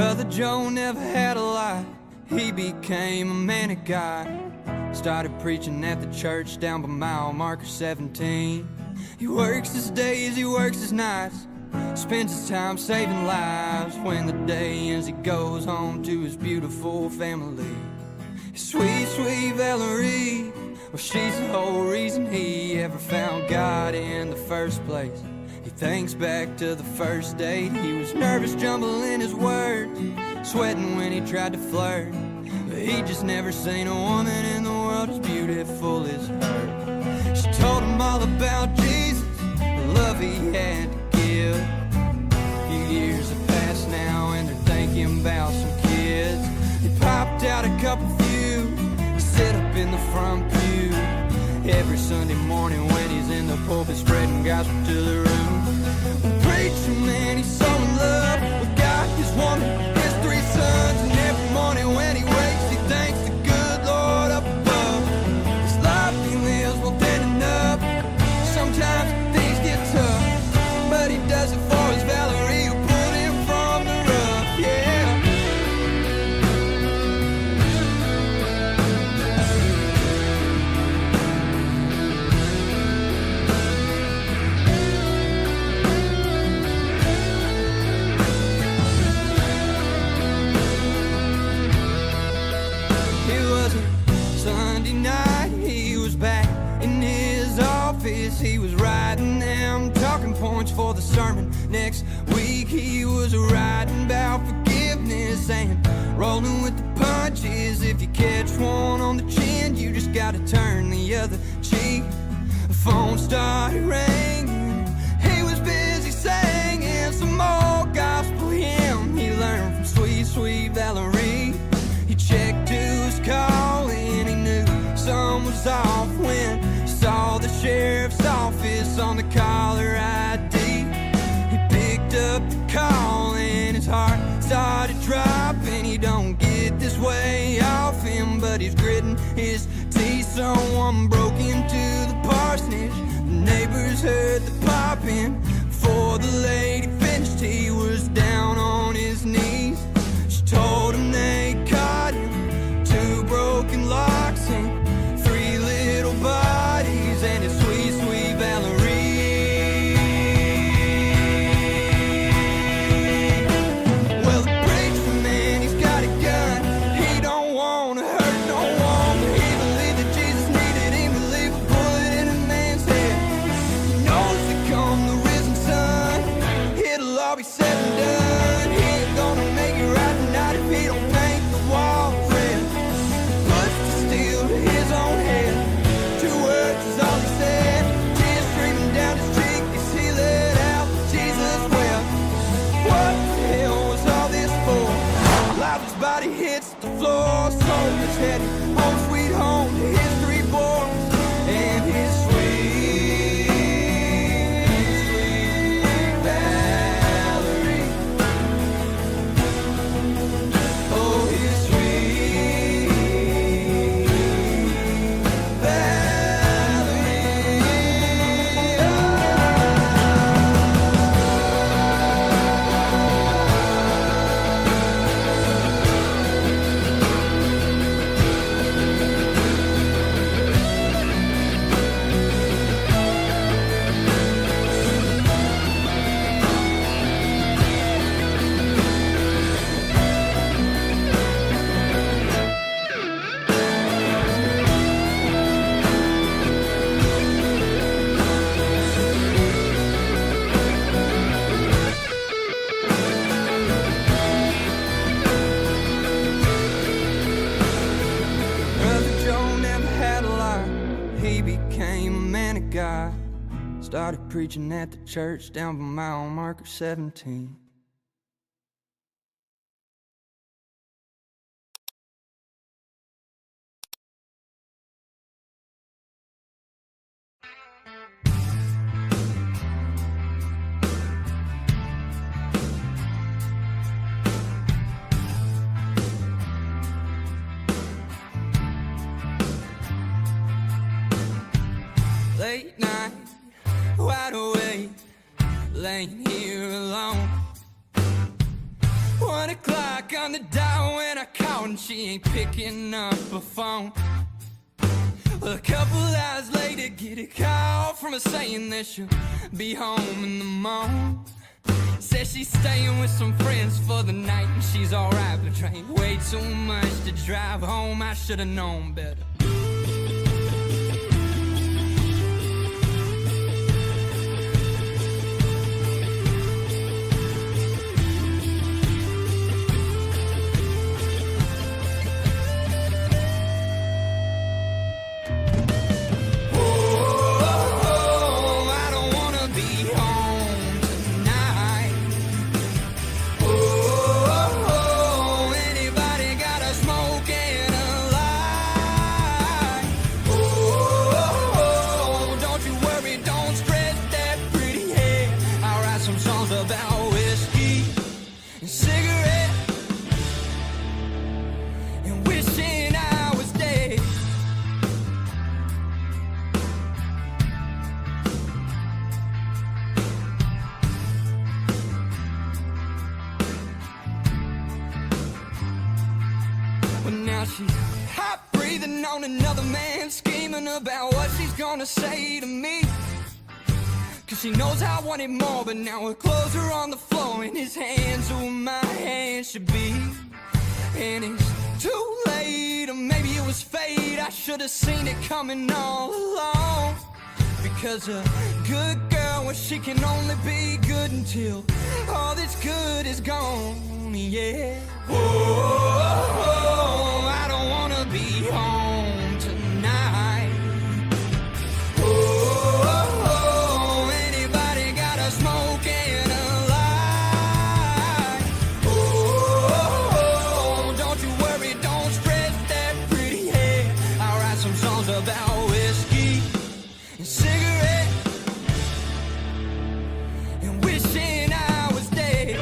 Brother Joe never had a lie. He became a man of God. Started preaching at the church down by mile marker 17. He works his days, he works his nights, spends his time saving lives. When the day ends, he goes home to his beautiful family. His sweet, sweet Valerie, well, she's the whole reason he ever found God in the first place. He thinks back to the first date. He was nervous, jumbling his words, sweating when he tried to flirt. But he just never seen a woman in the world as beautiful as her. She told him all about Jesus, the love he had to give. A few years have passed now and they're thinking about some kids. He popped out a couple few, he sit up in the front pew every Sunday morning when he's in the pulpit spreading gospel to the room. Preacher man, he's so in love with God, his woman, his 3 sons. And every morning when he wakes, he thanks the good Lord up above. This life he lives, well, dead enough. Sometimes things get tough, but he does it for his Valerie, who put him from the rough, yeah. Sunday night, he was back in his office. He was writing them talking points for the sermon. Next week he was writing about forgiveness and rolling with the punches. If you catch one on the chin, you just gotta turn the other cheek. The phone started ringing. He was busy singing some old gospel hymn he learned from sweet, sweet Valerie. He checked to his calling, he knew something was off when he saw the sheriff's office on the caller ID. He picked up the call and his heart started dropping. He don't get this way often, but he's gritting his teeth. Someone broke into the parsonage. The neighbors heard the popping. Before the lady finished, he was down on his knees. She told him they caught him, 2 broken locks and 3 little bodies, and his sweet, sweet Valerie. Well, the preacher man, he's got a gun. He don't want to hurt no one, but he believed that Jesus needed him to leave a bullet in a man's head. He knows to come the risen sun, it'll all be said and done. He ain't gonna make it right tonight if he don't paint the walls red. Puts the steel to his own head. 2 words is all he said. Tears streaming down his cheek as he let out Jesus wept. What the hell was all this for? Loud his body hits the floor. Soul is headed home sweet home to his 3 boys and his sweet, sweet Valerie. Oh, his sweet Valerie. Brother Joe never had a lie. He became a man of God. Started preaching at the church down by mile marker 17. Late night, wide awake, laying here alone, 1 o'clock on the dot when I call and she ain't picking up the phone. Well, a couple hours later, get a call from her saying that she'll be home in the morning. Says she's staying with some friends for the night and she's alright, but drank way too much to drive home. I should've known better. She's hot breathing on another man, scheming about what she's gonna say to me. Cause she knows I wanted more, but now her clothes are on the floor and his hands are where my hands should be. And it's too late, or maybe it was fate. I should have seen it coming all along. Because a good girl, well, she can only be good until all that's good is gone, yeah. Whoa, I don't wanna be home tonight. Whoa, anybody got a smoke and a light? Oh, don't you worry, don't stress that pretty hair. I'll write some songs about whiskey and cigarettes and wishing I was dead.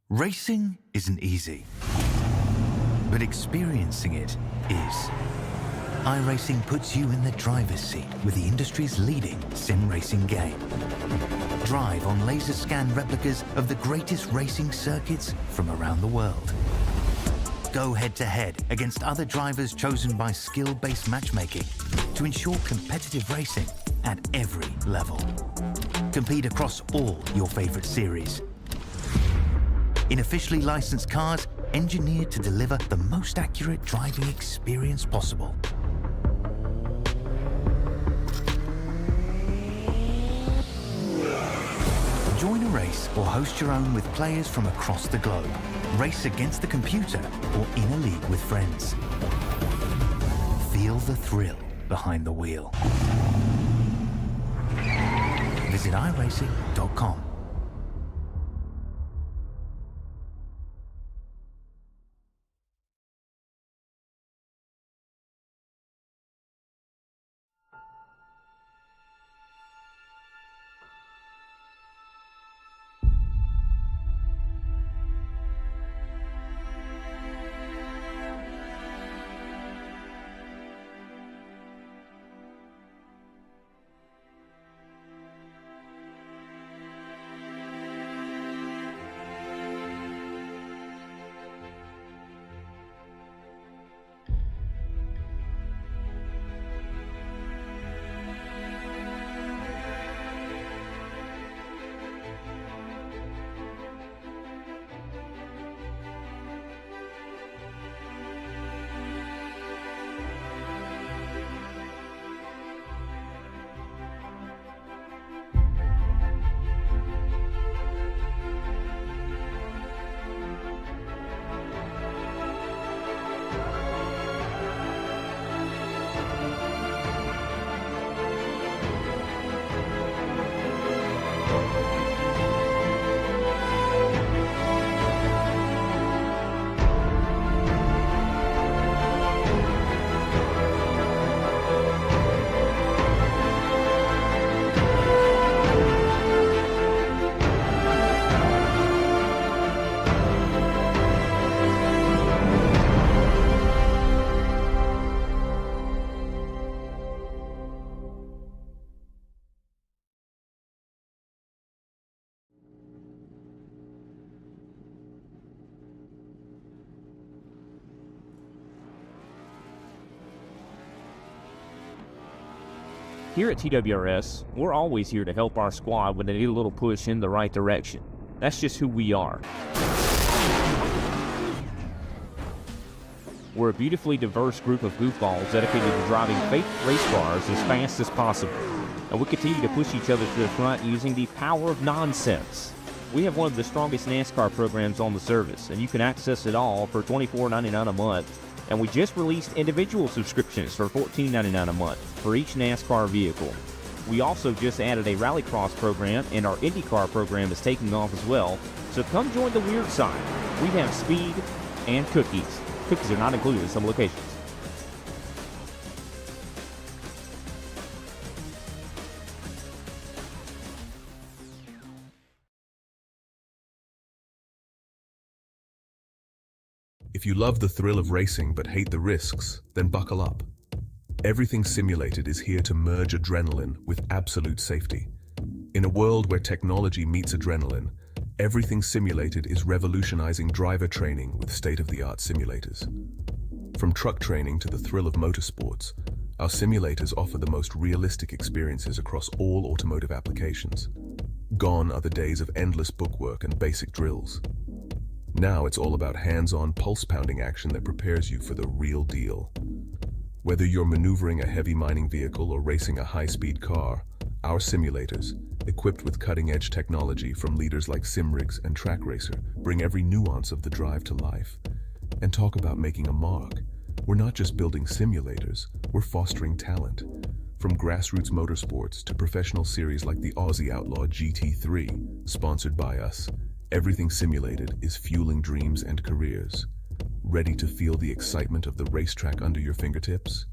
Racing isn't easy, but experiencing it is. iRacing puts you in the driver's seat with the industry's leading sim racing game. Drive on laser scan replicas of the greatest racing circuits from around the world. Go head-to-head against other drivers chosen by skill-based matchmaking to ensure competitive racing at every level. Compete across all your favorite series in officially licensed cars engineered to deliver the most accurate driving experience possible. Join a race or host your own with players from across the globe. Race against the computer or in a league with friends. Feel the thrill behind the wheel. Visit iRacing.com. Here at TWRS, we're always here to help our squad when they need a little push in the right direction. That's just who we are. We're a beautifully diverse group of goofballs dedicated to driving fake race cars as fast as possible. And we continue to push each other to the front using the power of nonsense. We have one of the strongest NASCAR programs on the service, and you can access it all for $24.99 a month. And we just released individual subscriptions for $14.99 a month for each NASCAR vehicle. We also just added a Rallycross program, and our IndyCar program is taking off as well. So come join the weird side. We have speed and cookies. Cookies are not included in some locations. If you love the thrill of racing but hate the risks, then buckle up. Everything Simulated is here to merge adrenaline with absolute safety. In a world where technology meets adrenaline, Everything Simulated is revolutionizing driver training with state-of-the-art simulators. From truck training to the thrill of motorsports, our simulators offer the most realistic experiences across all automotive applications. Gone are the days of endless bookwork and basic drills. Now it's all about hands-on, pulse-pounding action that prepares you for the real deal. Whether you're maneuvering a heavy mining vehicle or racing a high-speed car, our simulators, equipped with cutting-edge technology from leaders like Simrigs and Track Racer, bring every nuance of the drive to life. And talk about making a mark. We're not just building simulators, we're fostering talent. From grassroots motorsports to professional series like the Aussie Outlaw GT3, sponsored by us, Everything Simulated is fueling dreams and careers. Ready to feel the excitement of the racetrack under your fingertips?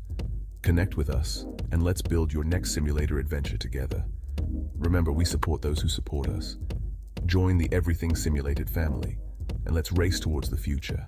Connect with us, and let's build your next simulator adventure together. Remember, we support those who support us. Join the Everything Simulated family, and let's race towards the future.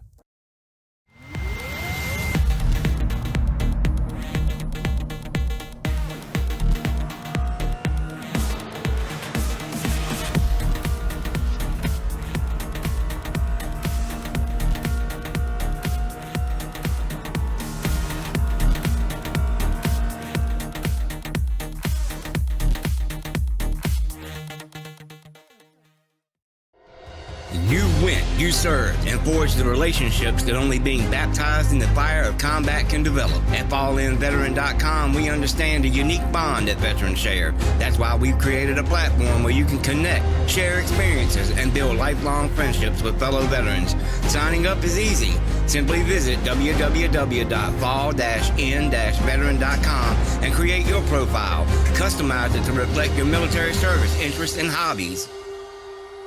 You went, you served, and forged the relationships that only being baptized in the fire of combat can develop. At FallInVeteran.com, we understand the unique bond that veterans share. That's why we've created a platform where you can connect, share experiences, and build lifelong friendships with fellow veterans. Signing up is easy. Simply visit www.fall-in-veteran.com and create your profile. Customize it to reflect your military service interests and hobbies.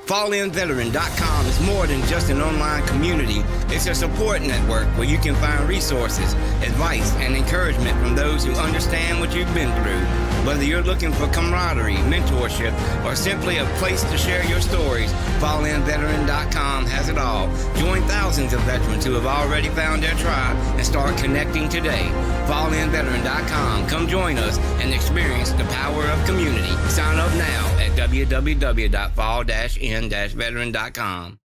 FallInVeteran.com is more than just an online community. It's a support network where you can find resources, advice, and encouragement from those who understand what you've been through. Whether you're looking for camaraderie, mentorship, or simply a place to share your stories, FallInVeteran.com has it all. Join thousands of veterans who have already found their tribe and start connecting today. FallInVeteran.com. Come join us and experience the power of community. Sign up now at www.fall-in-veteran.com.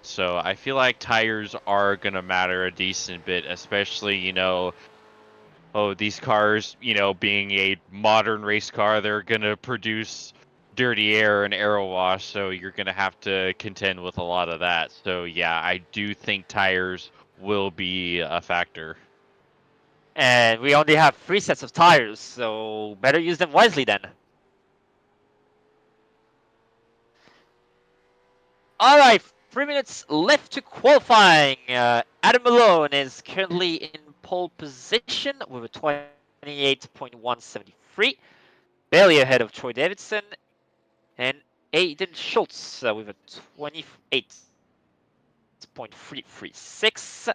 So I feel like tires are going to matter a decent bit, especially, these cars, being a modern race car, they're going to produce dirty air and aero wash, so you're going to have to contend with a lot of that. So yeah, I do think tires will be a factor. And we only have 3 sets of tires, so better use them wisely then. All right, 3 minutes left to qualifying. Adam Malone is currently in pole position with a 28.173, barely ahead of Troy Davidson, and Aiden Schultz with a 28.336.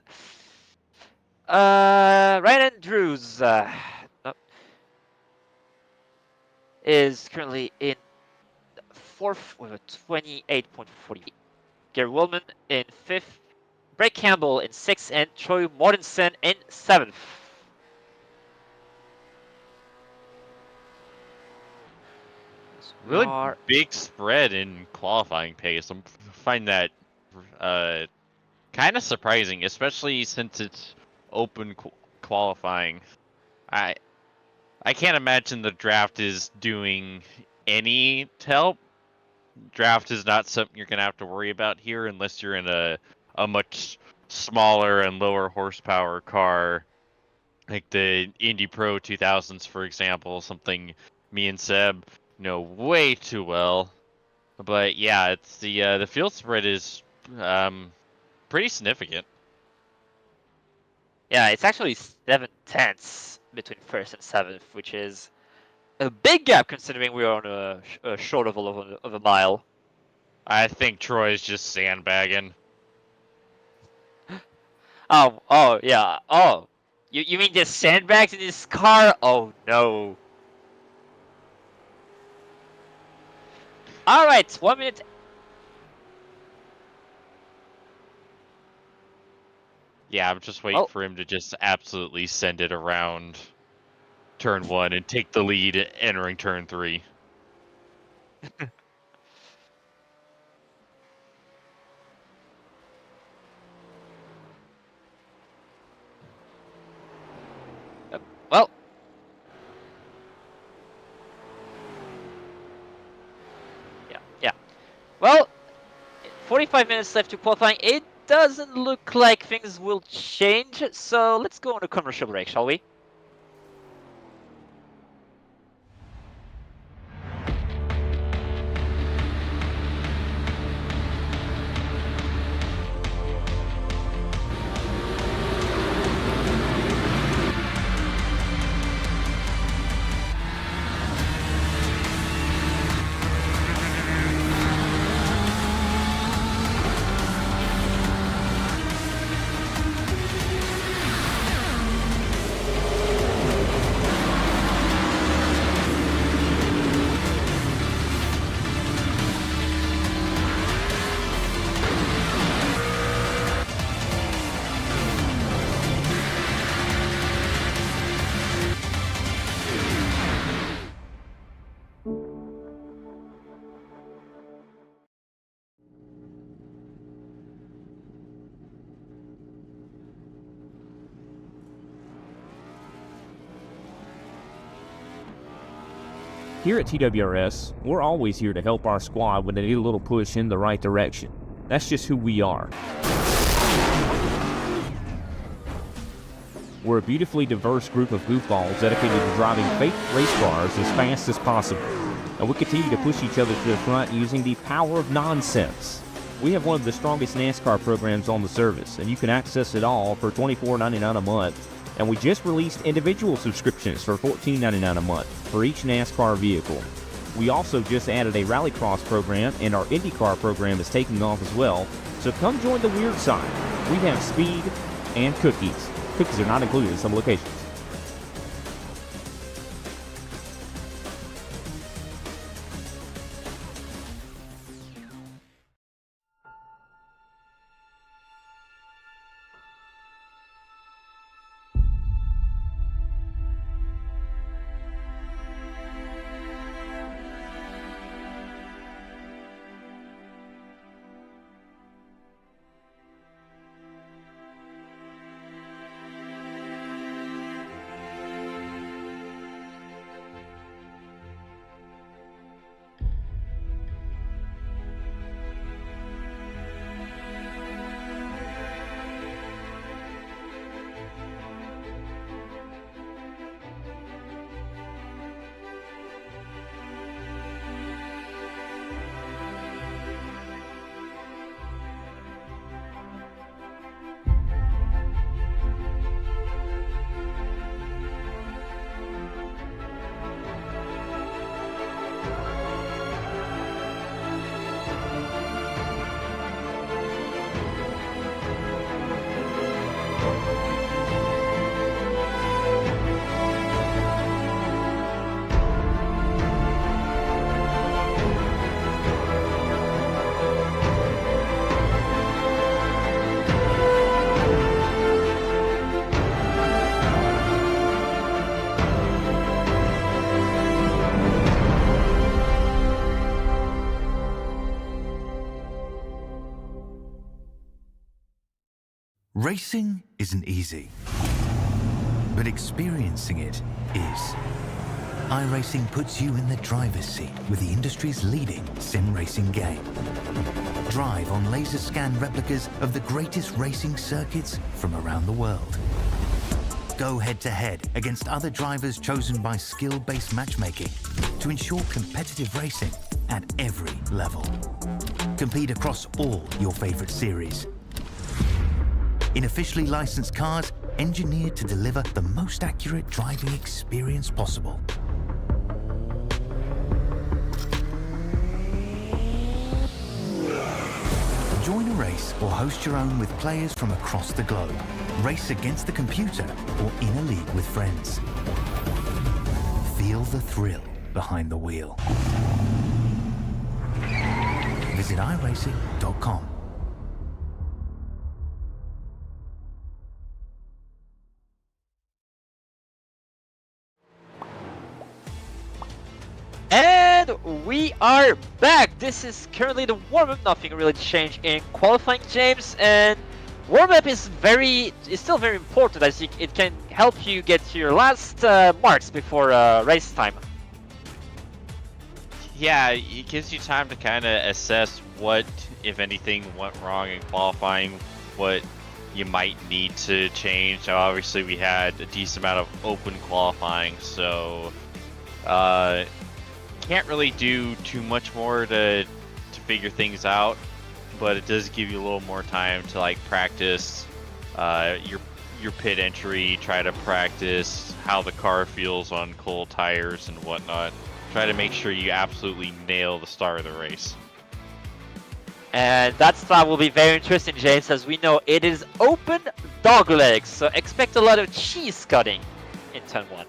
Ryan Andrews is currently in 4th with a 28.40. Gary Woolman in 5th. Brett Campbell in 6th, and Troy Mortensen in 7th. Really big spread in qualifying pace. I find that kind of surprising, especially since it's open qualifying. I can't imagine the draft is doing any to help. Draft is not something you're gonna have to worry about here unless you're in a much smaller and lower horsepower car, like the Indy Pro 2000s, for example. Something me and Seb know way too well. But yeah, it's the field spread is pretty significant. Yeah, it's actually 7/10 between 1st and 7th, which is a big gap considering we're on a short of a mile. I think Troy's just sandbagging. Oh, yeah. Oh, you mean there's sandbags in this car? Oh, no. All right, 1 minute. Yeah, I'm just waiting for him to just absolutely send it around turn 1 and take the lead entering turn 3. Well, yeah. Well, 45 minutes left to qualifying. It doesn't look like things will change, so let's go on a commercial break, shall we? Here at TWRS, we're always here to help our squad when they need a little push in the right direction. That's just who we are. We're a beautifully diverse group of goofballs dedicated to driving fake race cars as fast as possible. And we continue to push each other to the front using the power of nonsense. We have one of the strongest NASCAR programs on the service, and you can access it all for $24.99 a month. And we just released individual subscriptions for $14.99 a month for each NASCAR vehicle. We also just added a Rallycross program, and our IndyCar program is taking off as well. So come join the weird side. We have speed and cookies. Cookies are not included in some locations. Racing isn't easy, but experiencing it is. iRacing puts you in the driver's seat with the industry's leading sim racing game. Drive on laser scan replicas of the greatest racing circuits from around the world. Go head-to-head against other drivers chosen by skill-based matchmaking to ensure competitive racing at every level. Compete across all your favorite series. In officially licensed cars, engineered to deliver the most accurate driving experience possible. Join a race or host your own with players from across the globe. Race against the computer or in a league with friends. Feel the thrill behind the wheel. Visit iRacing.com. And we are back. This is currently the warm-up. Nothing really changed in qualifying, James. And warm-up is still very important, as it can help you get to your last marks before race time. Yeah, it gives you time to kind of assess what, if anything, went wrong in qualifying, what you might need to change. Now, obviously, we had a decent amount of open qualifying, so can't really do too much more to figure things out, but it does give you a little more time to like practice your pit entry, try to practice how the car feels on cold tires and whatnot. Try to make sure you absolutely nail the start of the race. And that start will be very interesting, James, as we know it is open doglegs, so expect a lot of cheese cutting in turn 1.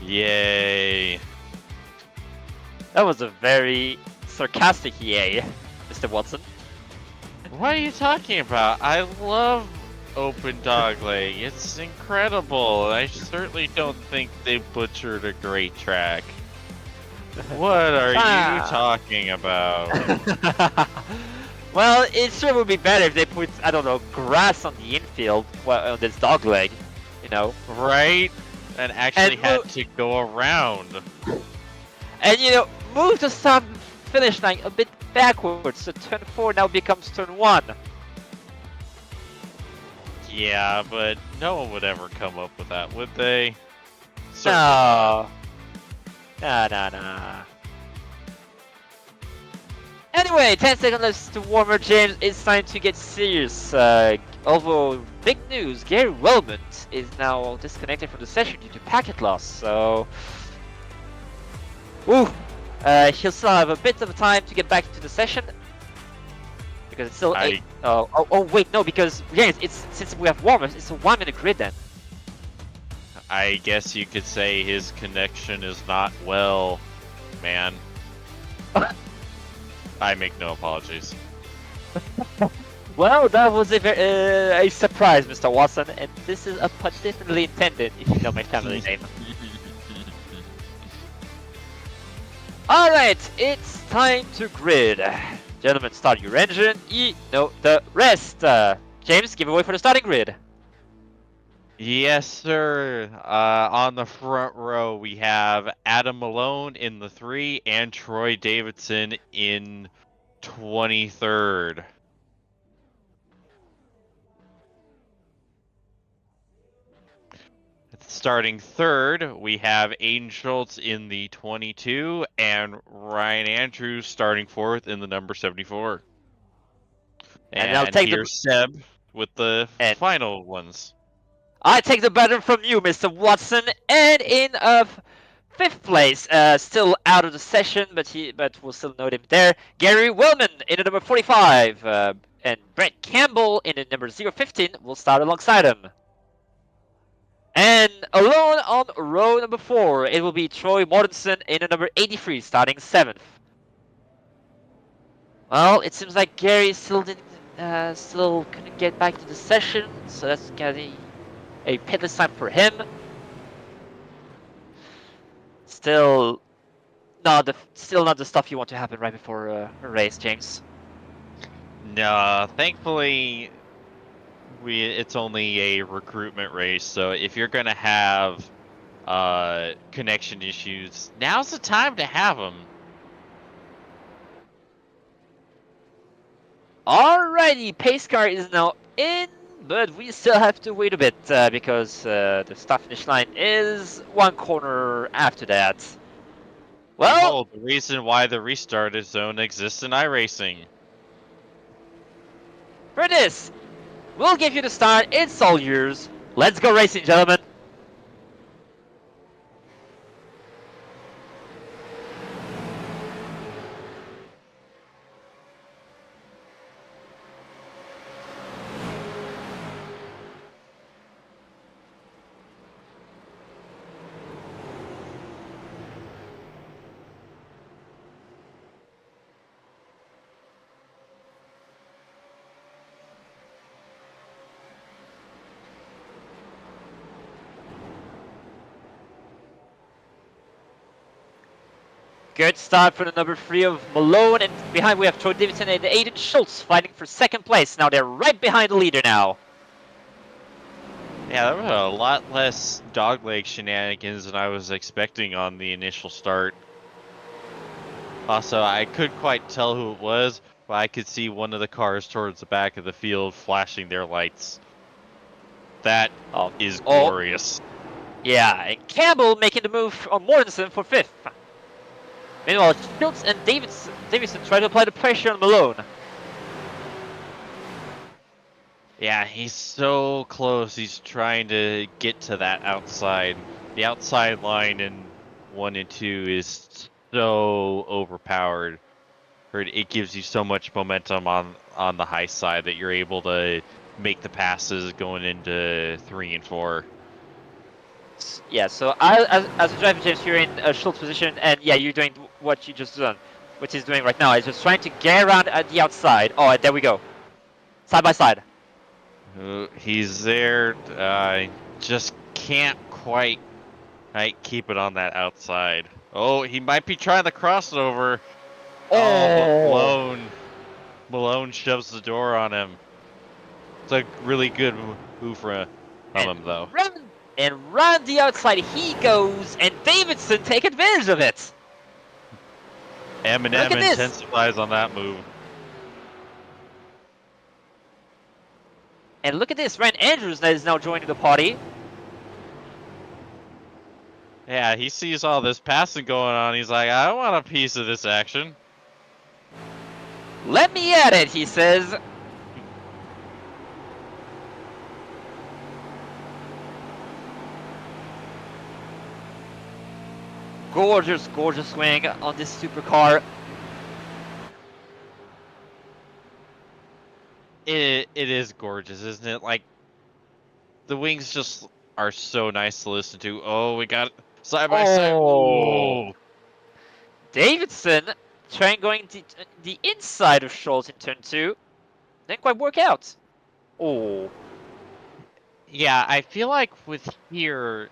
Yay! That was a very sarcastic yay, Mr. Watson. What are you talking about? I love open dogleg. It's incredible. I certainly don't think they butchered a great track. What are you talking about? Well, it sure would be better if they put, I don't know, grass on the infield on this dogleg, you know? Right? And actually had to go around. And, you know, move the start finish line a bit backwards, so turn 4 now becomes turn 1. Yeah, but no one would ever come up with that, would they? No. Nah. Anyway, 10 seconds left to warmer, James. It's time to get serious. Although, big news, Gary Wellman is now disconnected from the session due to packet loss, so... Ooh, he'll still have a bit of time to get back into the session. Because it's still 8... Oh, wait, no, because, James, since we have warmers, it's a 1-minute grid then. I guess you could say his connection is not well, man. I make no apologies. Well, that was a surprise, Mr. Watson, and this is a pun definitely intended, if you know my family name. Alright, it's time to grid. Gentlemen, start your engine, you know the rest. James, give away for the starting grid. Yes, sir. On the front row, we have Adam Malone in the 3 and Troy Davidson in 23rd. Starting 3rd, we have Aiden Schultz in the 22 and Ryan Andrews starting 4th in the number 74. And I'll take Seb with the final ones. I take the baton from you, Mr. Watson, and in 5th place, still out of the session, but we'll still note him there. Gary Wellman in the number 45, and Brett Campbell in the number 015 will start alongside him. And alone on row number 4, it will be Troy Mortensen in the number 83, starting 7th. Well, it seems like Gary still couldn't get back to the session, so that's gonna be a pitless time for him. Still not the stuff you want to happen right before a race, James. No, thankfully it's only a recruitment race, so if you're gonna have connection issues, now's the time to have them. Alrighty, pace car is now in, but we still have to wait a bit because the start finish line is one corner after that. Well, Behold, the reason why the restart zone exists in iRacing. for this, we'll give you the start. It's all yours. Let's go racing, gentlemen. Good start for the number 3 of Malone, and behind we have Troy Davidson and Aiden Schultz fighting for second place. Now they're right behind the leader now. Yeah, there were a lot less dogleg shenanigans than I was expecting on the initial start. Also, I couldn't quite tell who it was, but I could see one of the cars towards the back of the field flashing their lights. That is glorious. Yeah, and Campbell making the move on Mortensen for 5th. Meanwhile, Schultz and Davidson try to apply the pressure on Malone. Yeah, he's so close. He's trying to get to that outside. The outside line in 1 and 2 is so overpowered. It gives you so much momentum on the high side that you're able to make the passes going into 3 and 4. Yeah, so as a driver, James, you're in a Schultz position, and yeah, you're doing what you just done. What he's doing right now is just trying to get around at the outside. Oh, there we go. Side by side. He's there. Just can't quite keep it on that outside. Oh, he might be trying the crossover. Oh, Malone shoves the door on him. It's a really good move from him, though. Round the outside he goes, and Davidson take advantage of it. Eminem intensifies on that move. And look at this, Ryan Andrews is now joining the party. Yeah, he sees all this passing going on. He's like, I want a piece of this action. Let me at it, he says. Gorgeous, gorgeous swing on this supercar. It is gorgeous, isn't it? Like, the wings just are so nice to listen to. Oh, we got side by side. Oh. Davidson trying going the inside of Schultz in turn 2. Didn't quite work out. Oh. Yeah, I feel like with here,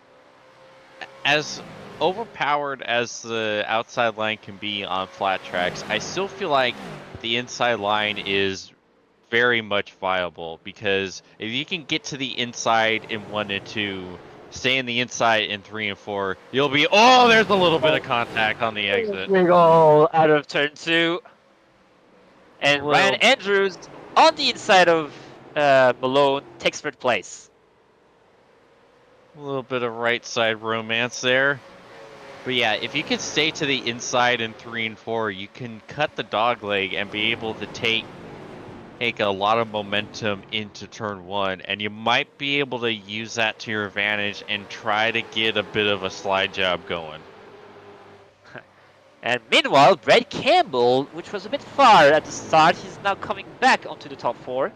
as overpowered as the outside line can be on flat tracks, I still feel like the inside line is very much viable, because if you can get to the inside in 1 and 2, stay in the inside in 3 and 4, you'll be, oh, there's a little bit of contact on the exit. We go out of turn 2. And Ryan Andrews on the inside of Malone takes 3rd place. A little bit of right side romance there. But yeah, if you can stay to the inside in 3 and 4, you can cut the dog leg and be able to take a lot of momentum into turn 1, and you might be able to use that to your advantage and try to get a bit of a slide job going. And meanwhile, Brad Campbell, which was a bit far at the start, he's now coming back onto the top 4.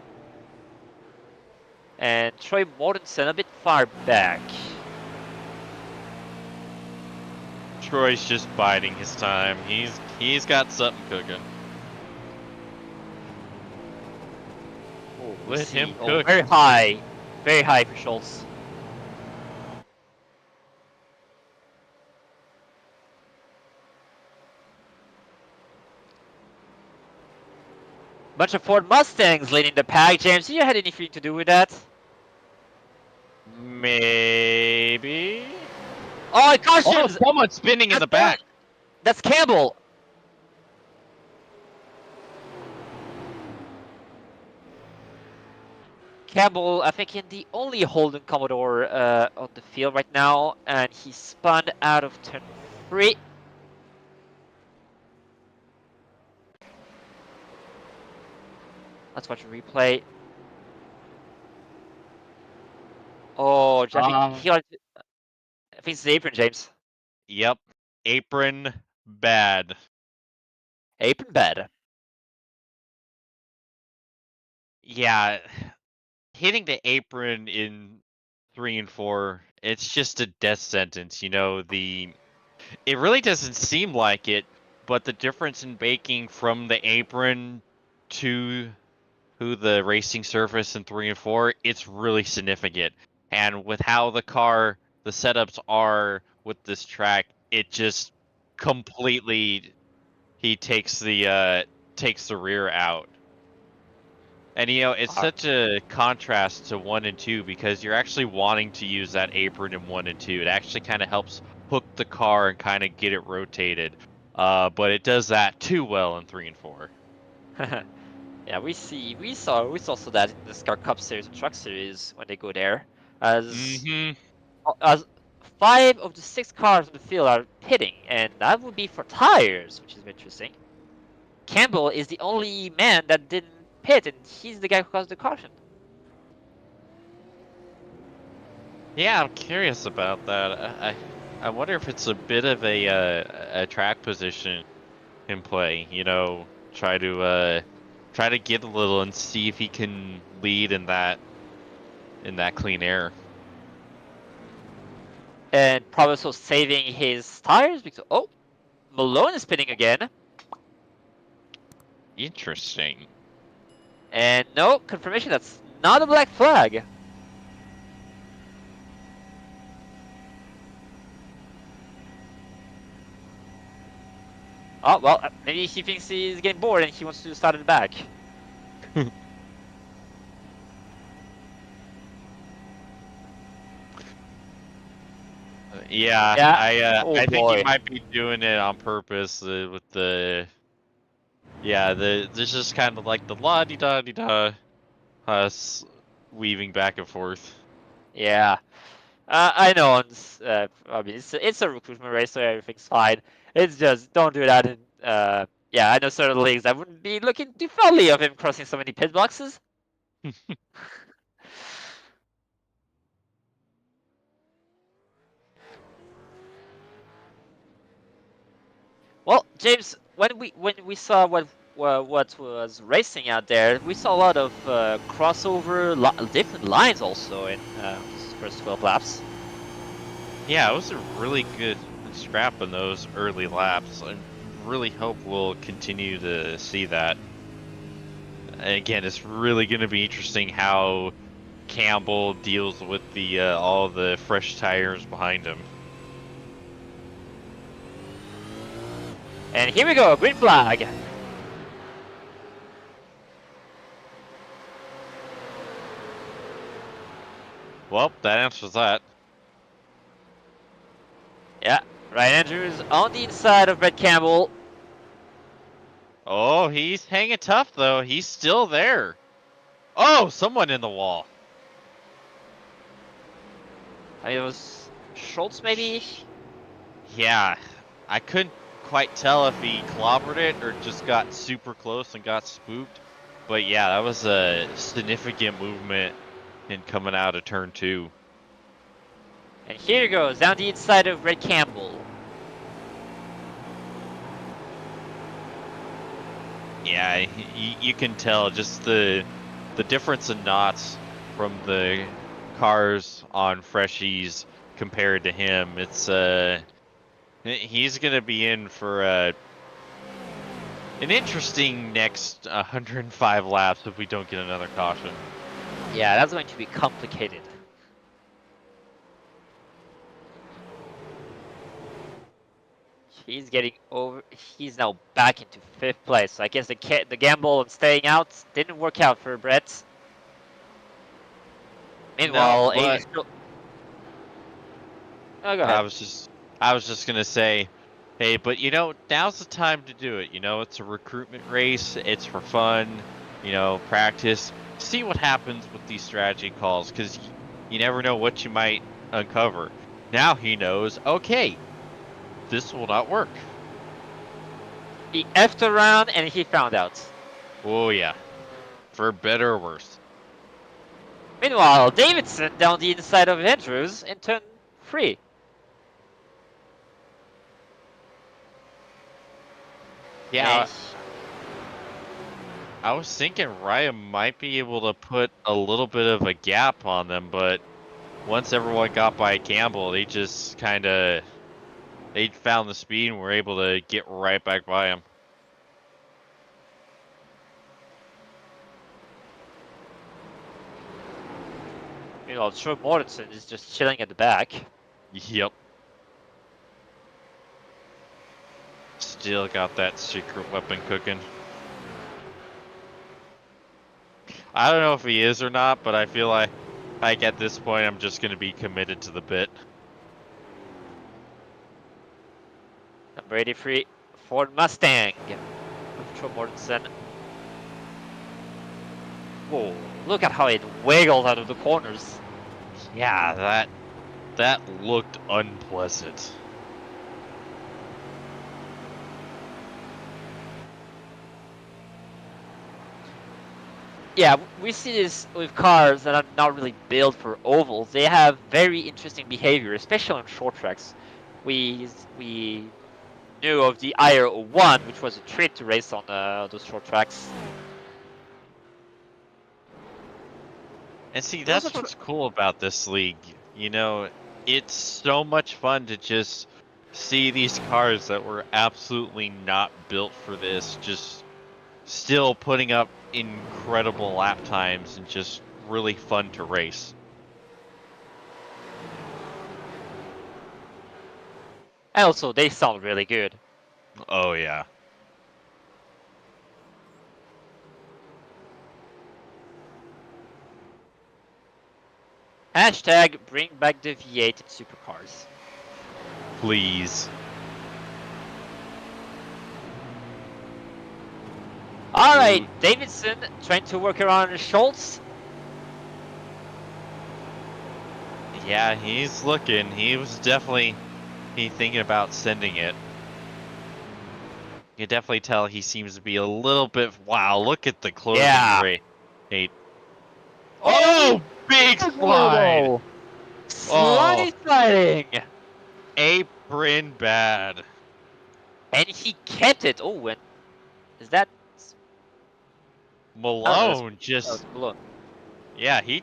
And Troy Mortensen a bit far back. Troy's just biding his time. He's got something cooking. Let him cook. Very high for Schultz. Bunch of Ford Mustangs leading the pack. James, do you had anything to do with that? Maybe. Oh, Oh, cautions! someone's spinning in the back. That's Campbell. Campbell, I think, in the only Holden Commodore on the field right now, and he spun out of turn 3. Let's watch a replay. Oh, I think it's the apron, James. Yep. Apron bad. Apron bad. Yeah. Hitting the apron in 3 and 4, it's just a death sentence. You know, it really doesn't seem like it, but the difference in baking from the apron to the racing surface in 3 and 4, it's really significant. And with how the setups are with this track, it just completely he takes the rear out. And you know, it's such a contrast to 1 and 2 because you're actually wanting to use that apron in 1 and 2. It actually kind of helps hook the car and kind of get it rotated. But it does that too well in 3 and 4. Yeah, we saw also that in the Scar Cup Series and Truck Series when they go there, as 5 of the 6 cars on the field are pitting, and that would be for tires, which is interesting. Campbell is the only man that didn't pit, and he's the guy who caused the caution. Yeah, I'm curious about that. I wonder if it's a bit of a track position in play. You know, try to get a little and see if he can lead in that clean air. And probably also saving his tires because Malone is pitting again. Interesting. And no confirmation, that's not a black flag. Oh, well, maybe he thinks he's getting bored and he wants to start at the back. Yeah. Oh, I think boy. he might be doing it on purpose with the. Yeah, there's just kind of like the la-di-da-di-da, us weaving back and forth. Yeah. I know. I mean, it's a recruitment race, so everything's fine. It's just don't do that. In, yeah, I know certain leagues I wouldn't be looking too fondly of him crossing so many pit boxes. Well, James, when we saw what was racing out there, we saw a lot of crossover, different lines also in his first 12 laps. Yeah, it was a really good scrap in those early laps. I really hope we'll continue to see that. And again, it's really going to be interesting how Campbell deals with the all the fresh tires behind him. And here we go, green flag. Well, that answers that. Yeah, Ryan Andrews on the inside of Brett Campbell. Oh, he's hanging tough though. He's still there. Oh, someone in the wall. I mean, it was Schultz maybe? Yeah, I couldn't quite tell if he clobbered it or just got super close and got spooked. But yeah, that was a significant movement in coming out of turn 2. And here he goes, down the inside of Brett Campbell. Yeah, you can tell just the difference in knots from the cars on Freshies compared to him. It's he's gonna be in for an interesting next 105 laps if we don't get another caution. Yeah, that's going to be complicated. He's getting over. He's now back into 5th place. So I guess the gamble on staying out didn't work out for Brett. Meanwhile, No, Aiden still. Oh, go ahead. I was just gonna say, hey, but you know, now's the time to do it. You know, it's a recruitment race. It's for fun. You know, practice. See what happens with these strategy calls, because you never know what you might uncover. Now he knows. Okay, this will not work. He effed around and he found out. Oh yeah, for better or worse. Meanwhile, Davidson down the inside of Andrews in turn 3. Yeah, And I was thinking Ryan might be able to put a little bit of a gap on them, but once everyone got by Campbell, they just they found the speed and were able to get right back by him. meanwhile, Troy Mortensen is just chilling at the back. Yep. Still got that secret weapon cooking. I don't know if he is or not, but I feel like at this point I'm just going to be committed to the bit. Number 83, Ford Mustang with Troy Mortensen. Whoa, look at how it wiggled out of the corners. Yeah, that looked unpleasant. Yeah, we see this with cars that are not really built for ovals. They have very interesting behavior, especially on short tracks. We knew of the IR-01, which was a treat to race on those short tracks. And see, that's what's cool about this league. You know, it's so much fun to just see these cars that were absolutely not built for this, just still putting up incredible lap times and just really fun to race. And also, they sound really good. Oh yeah. Hashtag bring back the V8 in supercars. Please. Alright, Davidson trying to work around Schultz. Yeah, he's looking. He was definitely thinking about sending it. You can definitely tell he seems to be a little bit. Wow, look at the closing rate. Oh, big slide! Sliding! Apron bad. And he kept it. Oh, and is that Malone just. Malone. Yeah, he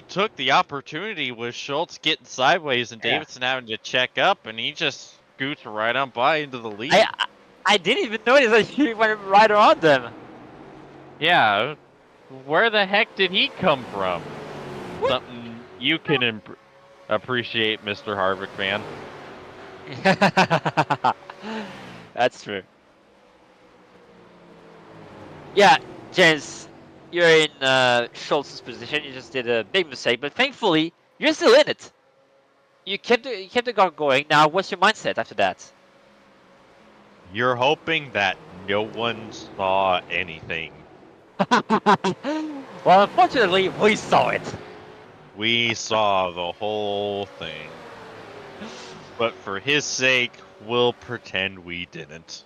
took the opportunity with Schultz getting sideways and Davidson having to check up, and he just scoots right on by into the lead. I didn't even notice that he went right around them. Yeah, where the heck did he come from? What? Something you can appreciate, Mr. Harvick fan. That's true. Yeah, James, you're in Schultz's position. You just did a big mistake, but thankfully, you're still in it. You kept the car going. Now, what's your mindset after that? You're hoping that no one saw anything. Well, unfortunately, we saw it. We saw the whole thing. But for his sake, we'll pretend we didn't.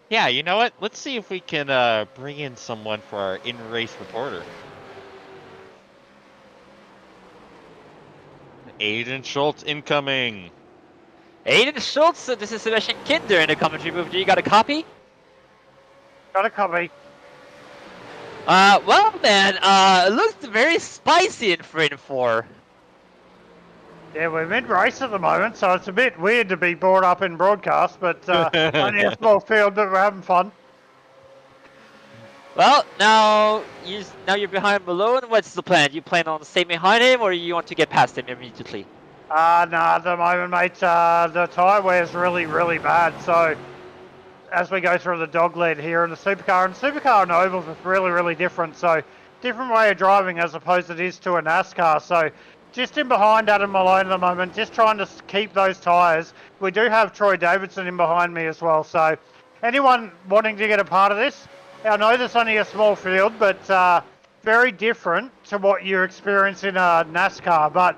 Yeah, you know what? Let's see if we can bring in someone for our in-race reporter. Aiden Schultz incoming. Aiden Schultz, this is Sebastian Kinder in the commentary booth. You got a copy? Got a copy. Well, man, it looks very spicy in 3 and 4. Yeah, we're mid-race at the moment, so it's a bit weird to be brought up in broadcast, but only a small field, but we're having fun. Well, now you're behind Malone. What's the plan? You plan on staying behind him, or you want to get past him immediately? No, at the moment, mate, the tyre wear is really, really bad. So as we go through the dog leg here in the supercar, and ovals is really, really different. So different way of driving as opposed to it is to a NASCAR. So just in behind Adam Malone at the moment, just trying to keep those tyres. We do have Troy Davidson in behind me as well. So anyone wanting to get a part of this, I know there's only a small field, but very different to what you experience in a NASCAR. But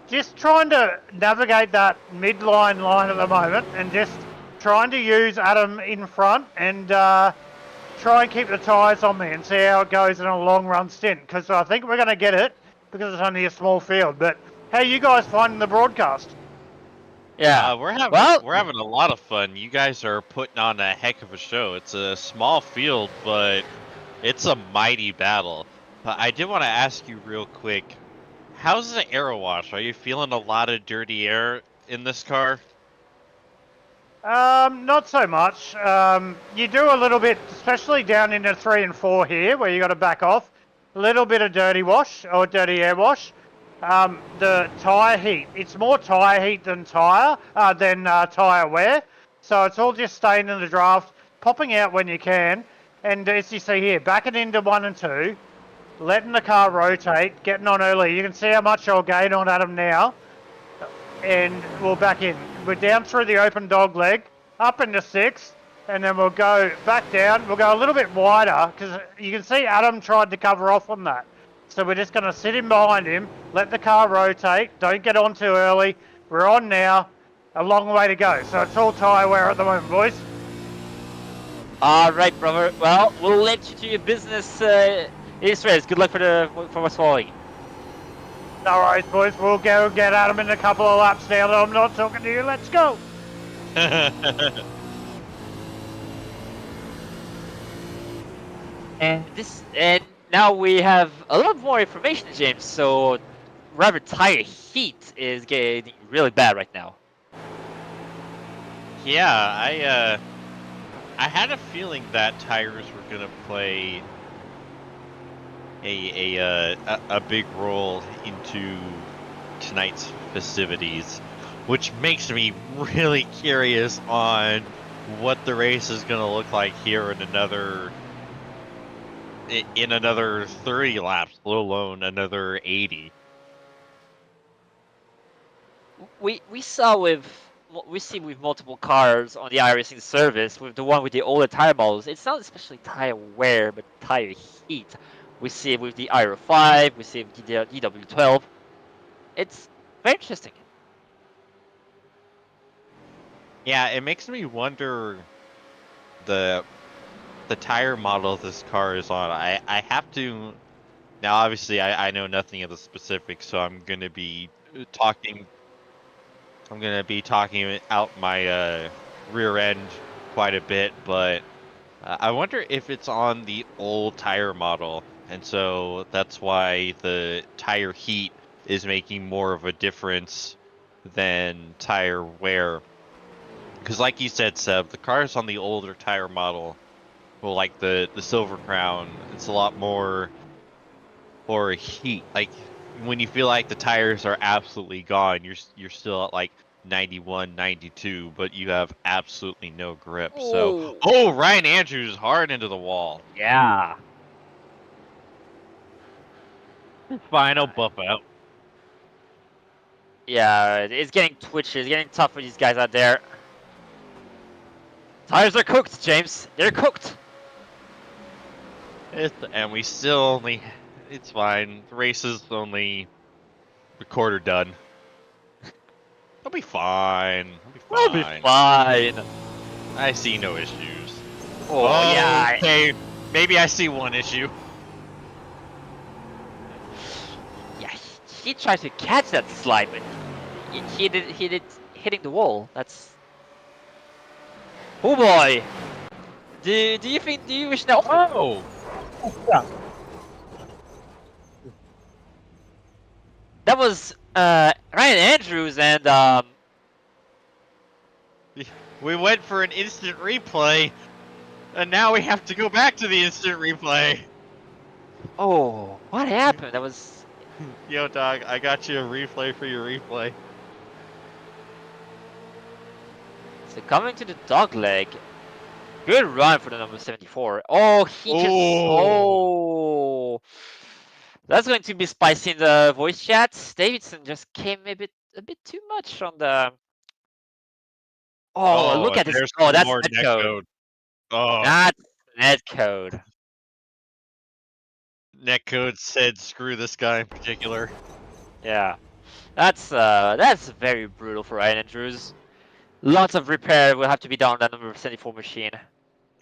just trying to navigate that midline line at the moment and just trying to use Adam in front and try and keep the tyres on me and see how it goes in a long run stint, because I think we're going to get it because it's only a small field. But how are you guys finding the broadcast? Yeah. We're having Well, we're having a lot of fun. You guys are putting on a heck of a show. It's a small field, but it's a mighty battle. But I did want to ask you real quick, how's the air wash? Are you feeling a lot of dirty air in this car? Not so much. You do a little bit, especially down into 3 and 4 here, where you got to back off. A little bit of dirty wash or dirty air wash. The tyre heat. It's more tyre heat than tyre wear. So it's all just staying in the draft, popping out when you can. And as you see here, backing into 1 and 2, letting the car rotate, getting on early. You can see how much I'll gain on Adam now. And we'll back in. We're down through the open dog leg, up into 6, and then we'll go back down. We'll go a little bit wider, because you can see Adam tried to cover off on that. So we're just going to sit in behind him, let the car rotate, don't get on too early. We're on now, a long way to go. So it's all tyre wear at the moment, boys. all right, brother. Well, we'll let you to your business. It's race. Good luck for what's following. No worries, boys. We'll go get Adam in a couple of laps now that I'm not talking to you. Let's go. And now we have a lot more information, James. So, rubber tire heat is getting really bad right now. Yeah, I had a feeling that tires were gonna play a big role into tonight's festivities, which makes me really curious on what the race is gonna look like here in another 30 laps, let alone another 80. We see with multiple cars on the iRacing service, with the one with the older tire models, it's not especially tire wear, but tire heat. We see it with the Iro 5, we see it with the DW12. It's very interesting. Yeah, it makes me wonder the tire model this car is on. I have to now. Obviously, I know nothing of the specifics, so I'm gonna be talking out my rear end quite a bit. But I wonder if it's on the old tire model, and so that's why the tire heat is making more of a difference than tire wear. Because like you said, Seb, the cars on the older tire model, well, like the Silver Crown, it's a lot more for heat. Like when you feel like the tires are absolutely gone, you're still at like 91, 92, but you have absolutely no grip. So, Ryan Andrews hard into the wall. Yeah. Final buff out. Yeah, it's getting twitchy. It's getting tough for these guys out there. Tires are cooked, James. They're cooked. And we still only... It's fine. The race is only a quarter done. It'll be fine. We'll be fine. I see no issues. Oh, yeah. Okay, maybe I see one issue. Yeah, he tried to catch that slide, but he did hitting the wall. That's... Oh boy! Do you wish that? Oh! That was Ryan Andrews, and We went for an instant replay. And now we have to go back to the instant replay. Oh, what happened? That was... Yo, dog, I got you a replay for your replay. So coming to the dog leg. Good run for the number 74. Oh, he just... Oh. That's going to be spicy in the voice chat. Davidson just came a bit too much on the... Oh, look at this. There's Oh, some that's more netcode. netcode. Oh, That's netcode. netcode said screw this guy in particular. Yeah. That's very brutal for Ryan Andrews. Lots of repair will have to be done on that number 74 machine.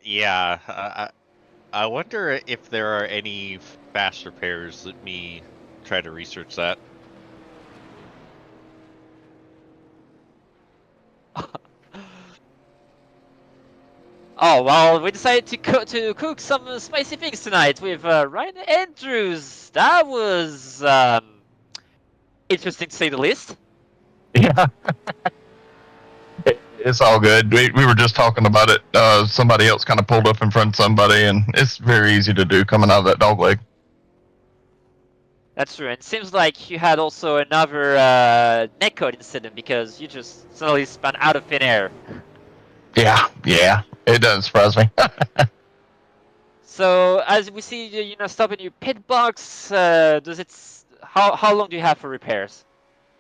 Yeah, I wonder if there are any fast repairs. Let me try to research that. Oh well, we decided to cook some spicy things tonight with Ryan Andrews. That was interesting to say the least. Yeah. It's all good. We were just talking about it. Somebody else kind of pulled up in front of somebody, and it's very easy to do coming out of that dog leg. That's true. And it seems like you had also another netcode incident because you just suddenly spun out of thin air. Yeah. It doesn't surprise me. So as we see, you know, stop in your pit box. Does it? How long do you have for repairs?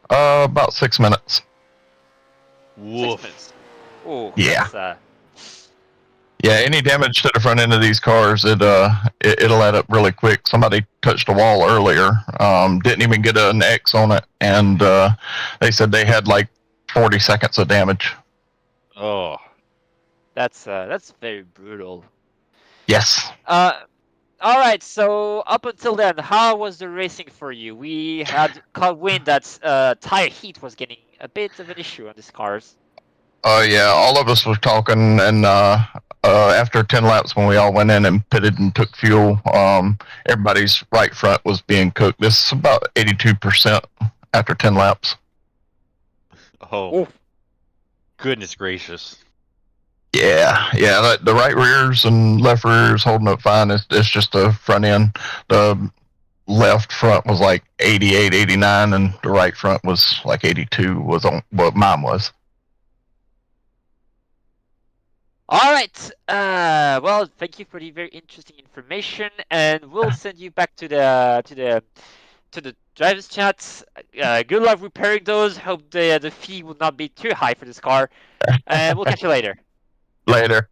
About 6 minutes. 6 Woof. minutes. Oh, Yeah. that's, Yeah, any damage to the front end of these cars, it'll add up really quick. Somebody touched a wall earlier, didn't even get an X on it, and they said they had like 40 seconds of damage. Oh. that's very brutal. Yes. All right. So up until then, how was the racing for you? We had caught wind that tire heat was getting a bit of an issue on these cars. Yeah, all of us were talking, and after 10 laps, when we all went in and pitted and took fuel, everybody's right front was being cooked. This is about 82% after 10 laps. Oh. Goodness gracious. Yeah, the right rears and left rears holding up fine. It's just the front end. The left front was like 88, 89, and the right front was like 82 was on what mine was. All right. Well, thank you for the very interesting information, and we'll send you back to the drivers' chat. Good luck repairing those. Hope the fee will not be too high for this car, and we'll catch you later. Later.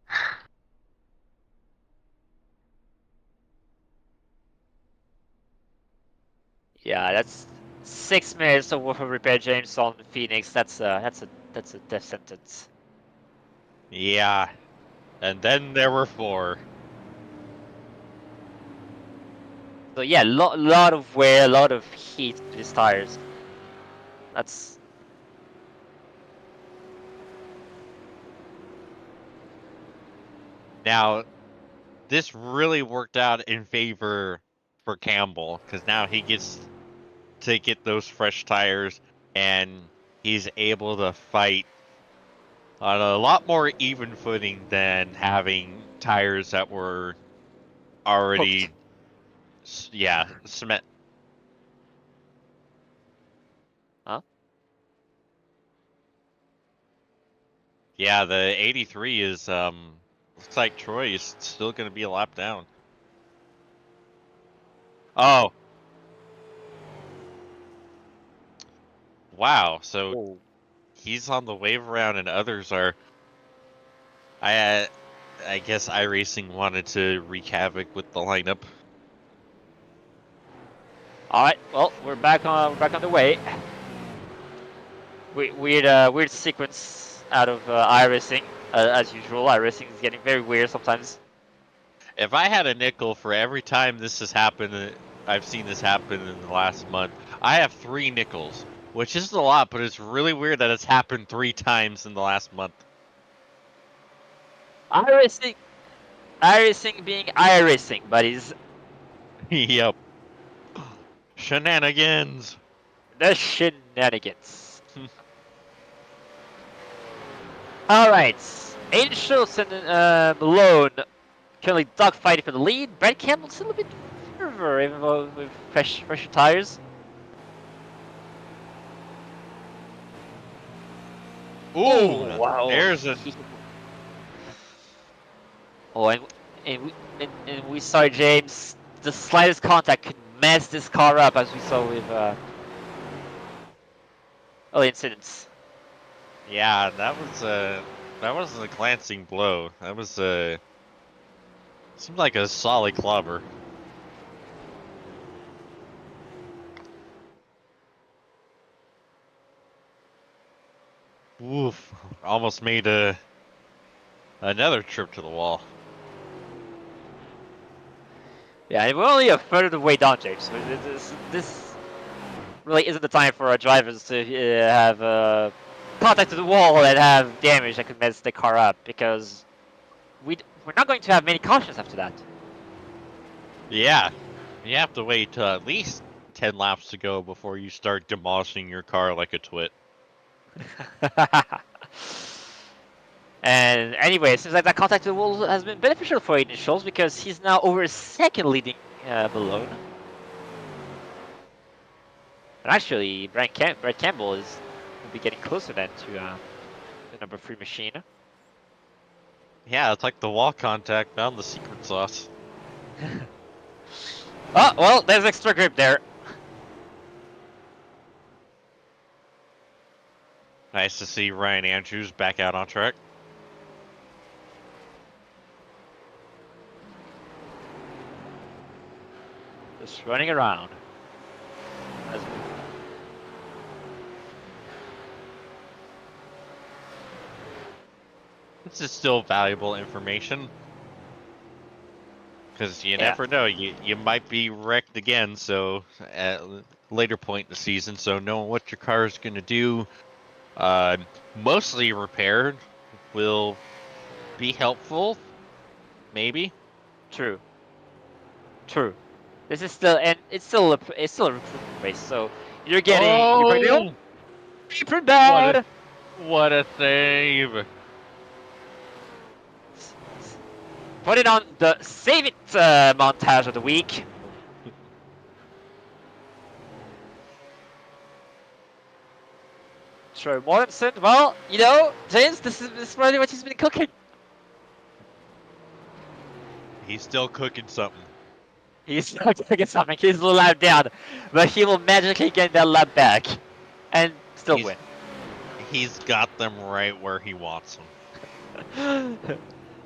Yeah, that's 6 minutes of worth of repair, James, on Pheonix. That's a death sentence. Yeah. And then there were 4. So yeah, lot of wear, a lot of heat to these tires. That's... Now, this really worked out in favor for Campbell, because now he gets to get those fresh tires, and he's able to fight on a lot more even footing than having tires that were already, cement. Huh? Yeah, the 83 is, looks like Troy is still going to be a lap down. Oh. Wow, so he's on the wave around and others are... I guess iRacing wanted to wreak havoc with the lineup. All right, well, we're back on the way. Weird sequence out of iRacing. As usual, iRacing is getting very weird sometimes. If I had a nickel for every time this has happened, I've seen this happen in the last month, I have 3 nickels, which isn't a lot, but it's really weird that it's happened 3 times in the last month. iRacing being iRacing, buddies. Yep. Shenanigans. The shenanigans. All right, Aiden Schultz and Malone currently dogfighting for the lead. Brad Campbell's still a bit further, even though with fresher tires. Ooh, wow. there's a Oh, and we saw James. The slightest contact could mess this car up, as we saw with early incidents. yeah. That wasn't a glancing blow. That was seemed like a solid clobber. Woof! Almost made another trip to the wall. Yeah, and we're only a third of the way down, James. So this really isn't the time for our drivers to have contact to the wall and have damage that could mess the car up, because we're not going to have many cautions after that. Yeah, you have to wait till at least 10 laps to go before you start demolishing your car like a twit. And anyway, it seems like that contact to the wall has been beneficial for initials, because he's now over a second leading Malone. But actually, Brad Campbell will be getting closer then to the number 3 machine. Yeah, it's like the wall contact found the secret sauce. Oh, well, there's extra grip there. Nice to see Ryan Andrews back out on track. Just running around. This is still valuable information. Because you never know, you might be wrecked again, so at a later point in the season, so knowing what your car is going to do, mostly repaired, will be helpful, maybe. True. This is still, and it's still a recruitment race, so you're getting pretty bad. What a save! Put it on the save it montage of the week. Troy Mortensen, well, you know, James, this is probably what he's been cooking. He's still cooking something. He's still cooking something. He's a little lap down, but he will magically get that lap back and still win. He's got them right where he wants them.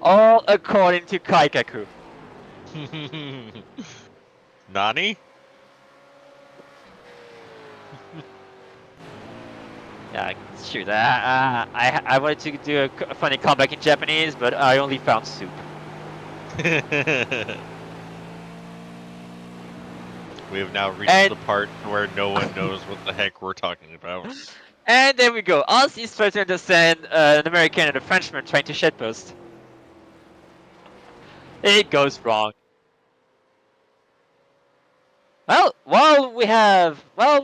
All according to Kaikaku. Nani? Yeah, shoot. I wanted to do a funny comeback in Japanese, but I only found soup. We have now reached the part where no one knows what the heck we're talking about. And there we go. Aussies trying to understand an American and a Frenchman trying to shitpost. It goes wrong. Well,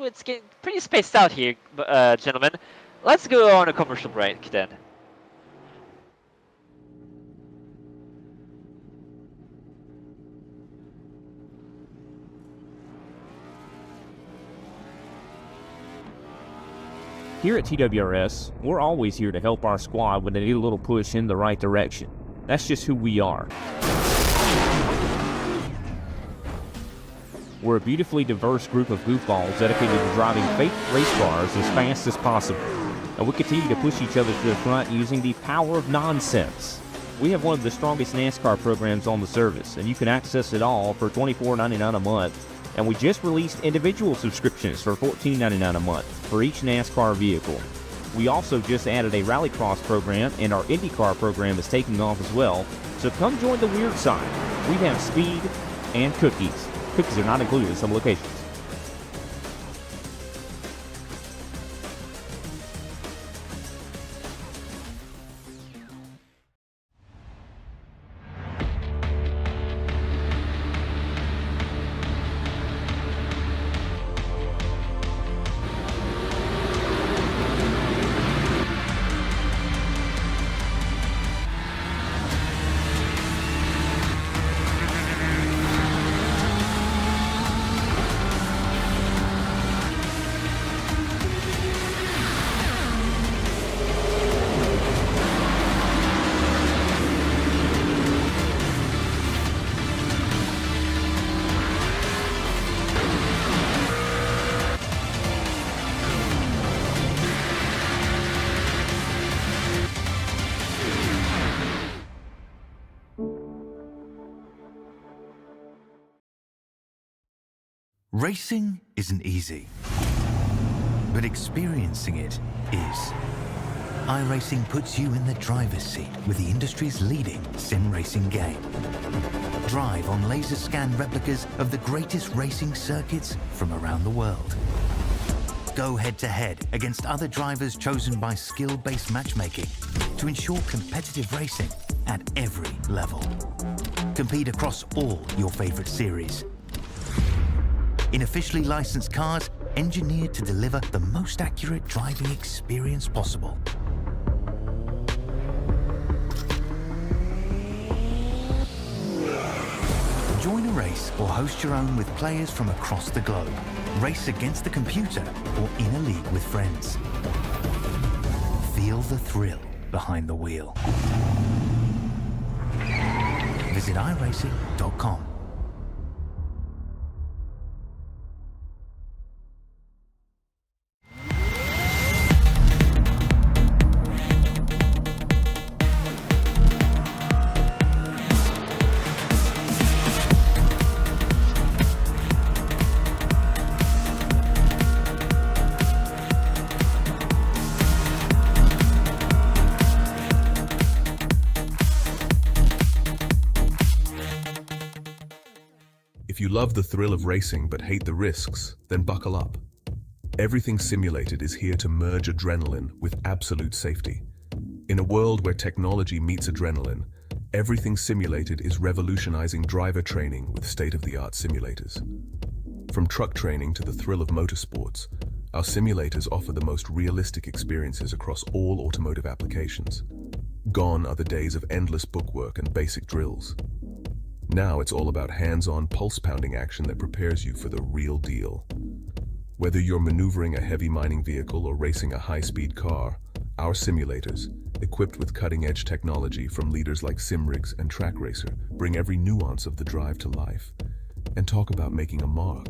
it's getting pretty spaced out here, gentlemen. Let's go on a commercial break then. Here at TWRS, we're always here to help our squad when they need a little push in the right direction. That's just who we are. We're a beautifully diverse group of goofballs dedicated to driving fake race cars as fast as possible. And we continue to push each other to the front using the power of nonsense. We have one of the strongest NASCAR programs on the service, and you can access it all for $24.99 a month. And we just released individual subscriptions for $14.99 a month for each NASCAR vehicle. We also just added a Rallycross program, and our IndyCar program is taking off as well. So come join the weird side. We have speed and cookies. Cookies are not included in some locations. Racing isn't easy, but experiencing it is. iRacing puts you in the driver's seat with the industry's leading sim racing game. Drive on laser scan replicas of the greatest racing circuits from around the world. Go head-to-head against other drivers chosen by skill-based matchmaking to ensure competitive racing at every level. Compete across all your favorite series. In officially licensed cars, engineered to deliver the most accurate driving experience possible. Join a race or host your own with players from across the globe. Race against the computer or in a league with friends. Feel the thrill behind the wheel. Visit iRacing.com. If you love the thrill of racing but hate the risks, then buckle up. Everything Simulated is here to merge adrenaline with absolute safety. In a world where technology meets adrenaline, Everything Simulated is revolutionizing driver training with state-of-the-art simulators. From truck training to the thrill of motorsports, our simulators offer the most realistic experiences across all automotive applications. Gone are the days of endless bookwork and basic drills. Now it's all about hands-on, pulse-pounding action that prepares you for the real deal. Whether you're maneuvering a heavy mining vehicle or racing a high-speed car, our simulators, equipped with cutting-edge technology from leaders like SimRigs and TrackRacer, bring every nuance of the drive to life. And talk about making a mark.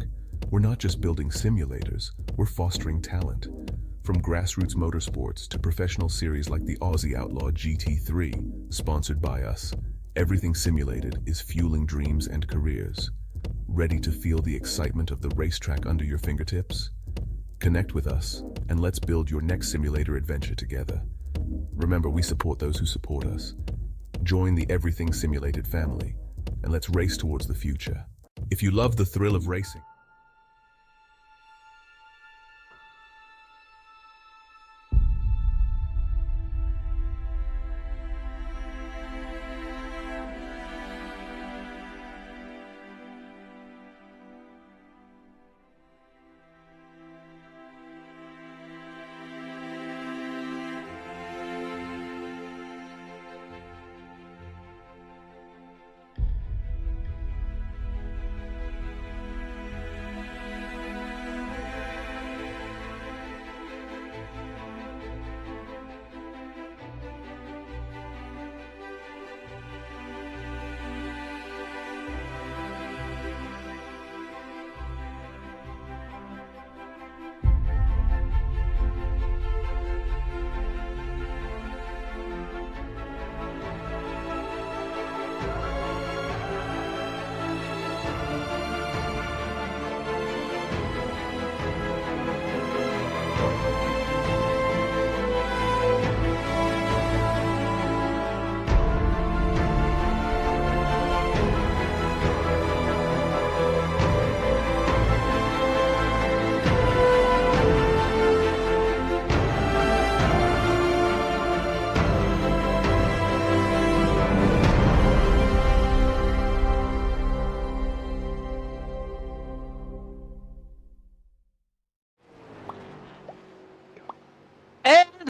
We're not just building simulators, we're fostering talent. From grassroots motorsports to professional series like the Aussie Outlaw GT3, sponsored by us, Everything Simulated is fueling dreams and careers. Ready to feel the excitement of the racetrack under your fingertips? Connect with us, and let's build your next simulator adventure together. Remember, we support those who support us. Join the Everything Simulated family, and let's race towards the future. If you love the thrill of racing,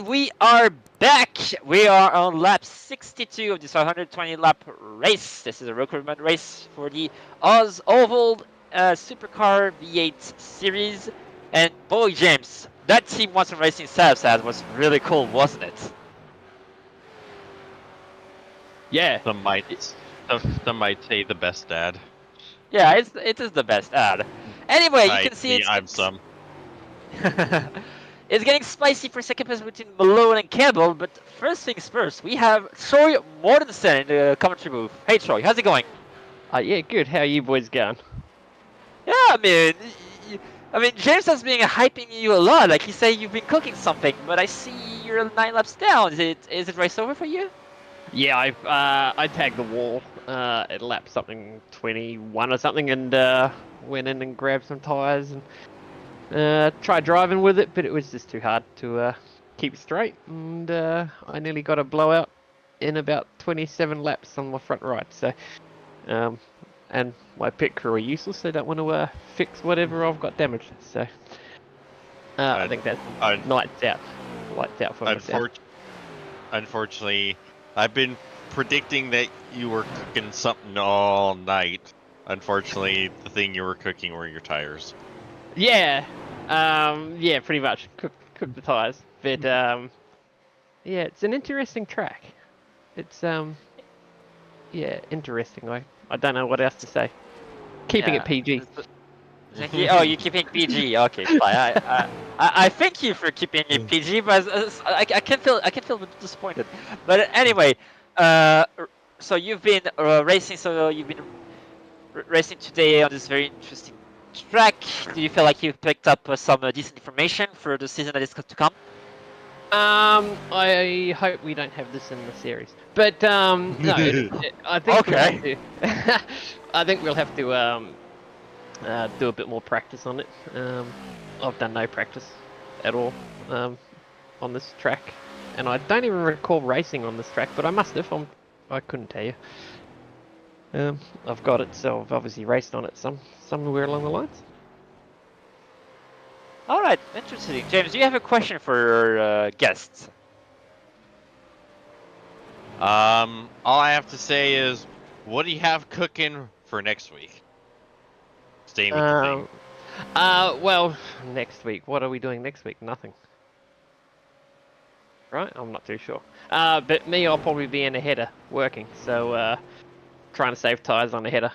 We are back. We are on lap 62 of this 120 lap race. This is a recruitment race for the Oz Oval Supercar V8 series. And boy, James, that Team Watson Racing setup ad was really cool, wasn't it? Yeah. Some might say the best ad. Yeah, it is the best ad. Anyway, you can see I'm some. It's getting spicy for second place between Malone and Campbell, but first things first, we have Troy Mortensen in the commentary booth. Hey Troy, how's it going? Yeah, good. How are you boys going? Yeah, I mean, James has been hyping you a lot. Like he said, you've been cooking something, but I see you're 9 laps down. Is it race over for you? Yeah, I tagged the wall at lap something 21 or something, and went in and grabbed some tires and tried driving with it, but it was just too hard to keep straight, and I nearly got a blowout in about 27 laps on my front right. So, and my pit crew are useless. They don't want to fix whatever I've got damaged. So, I think that's lights out for myself. Unfortunately, I've been predicting that you were cooking something all night. Unfortunately, the thing you were cooking were your tires. Yeah, yeah, pretty much. Cook the tires, but yeah, it's an interesting track. It's yeah, interesting. I don't know what else to say. Keeping it PG. Oh, you're keeping PG. Okay, fine. I thank you for keeping it PG, but I can feel a bit disappointed. But anyway, so you've been racing. So you've been racing today on this very interesting track. Do you feel like you've picked up some decent information for the season that is to come? I hope we don't have this in the series, but no, I think Okay. I think we'll have to do a bit more practice on it. I've done no practice at all on this track, and I don't even recall racing on this track, but I must have. I couldn't tell you. I've got it, so I've obviously raced on it somewhere along the lines. All right, interesting. James, do you have a question for our guests? All I have to say is, what do you have cooking for next week? Staying with the theme. Well, next week. What are we doing next week? Nothing. Right? I'm not too sure. But me, I'll probably be in a header working, so trying to save tires on a header.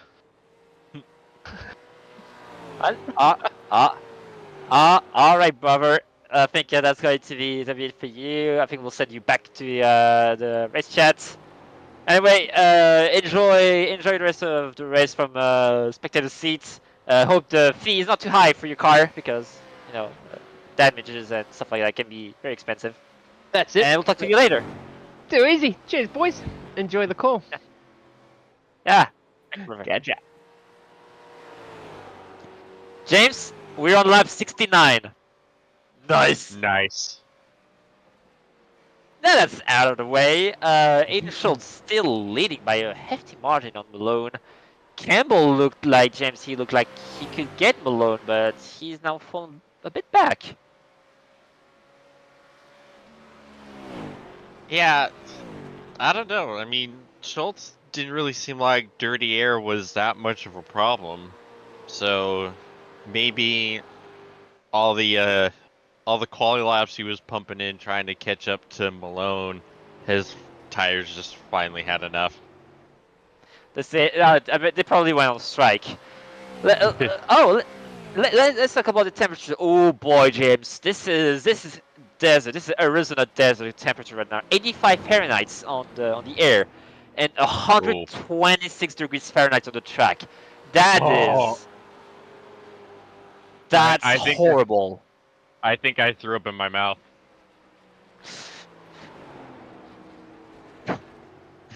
All right, brother. I think that's going to be it for you. I think we'll send you back to the race chat. Anyway, enjoy the rest of the race from spectator seats. Hope the fee is not too high for your car because damages and stuff like that can be very expensive. That's it. And we'll talk to you later. Too easy. Cheers, boys. Enjoy the call. Yeah. Gotcha. James, we're on lap 69. Nice. Nice. Now that's out of the way. Aiden Schultz still leading by a hefty margin on Malone. Campbell looked like he looked like he could get Malone, but he's now fallen a bit back. Yeah, I don't know. I mean, Schultz didn't really seem like dirty air was that much of a problem. So maybe all the quality laps he was pumping in trying to catch up to Malone, his tires just finally had enough. I mean, they probably went on strike. Let's talk about the temperature. Oh boy, James, this is desert. This is Arizona desert temperature right now. 85 Fahrenheit on the air, and 126 degrees Fahrenheit on the track. That's horrible. I think I threw up in my mouth.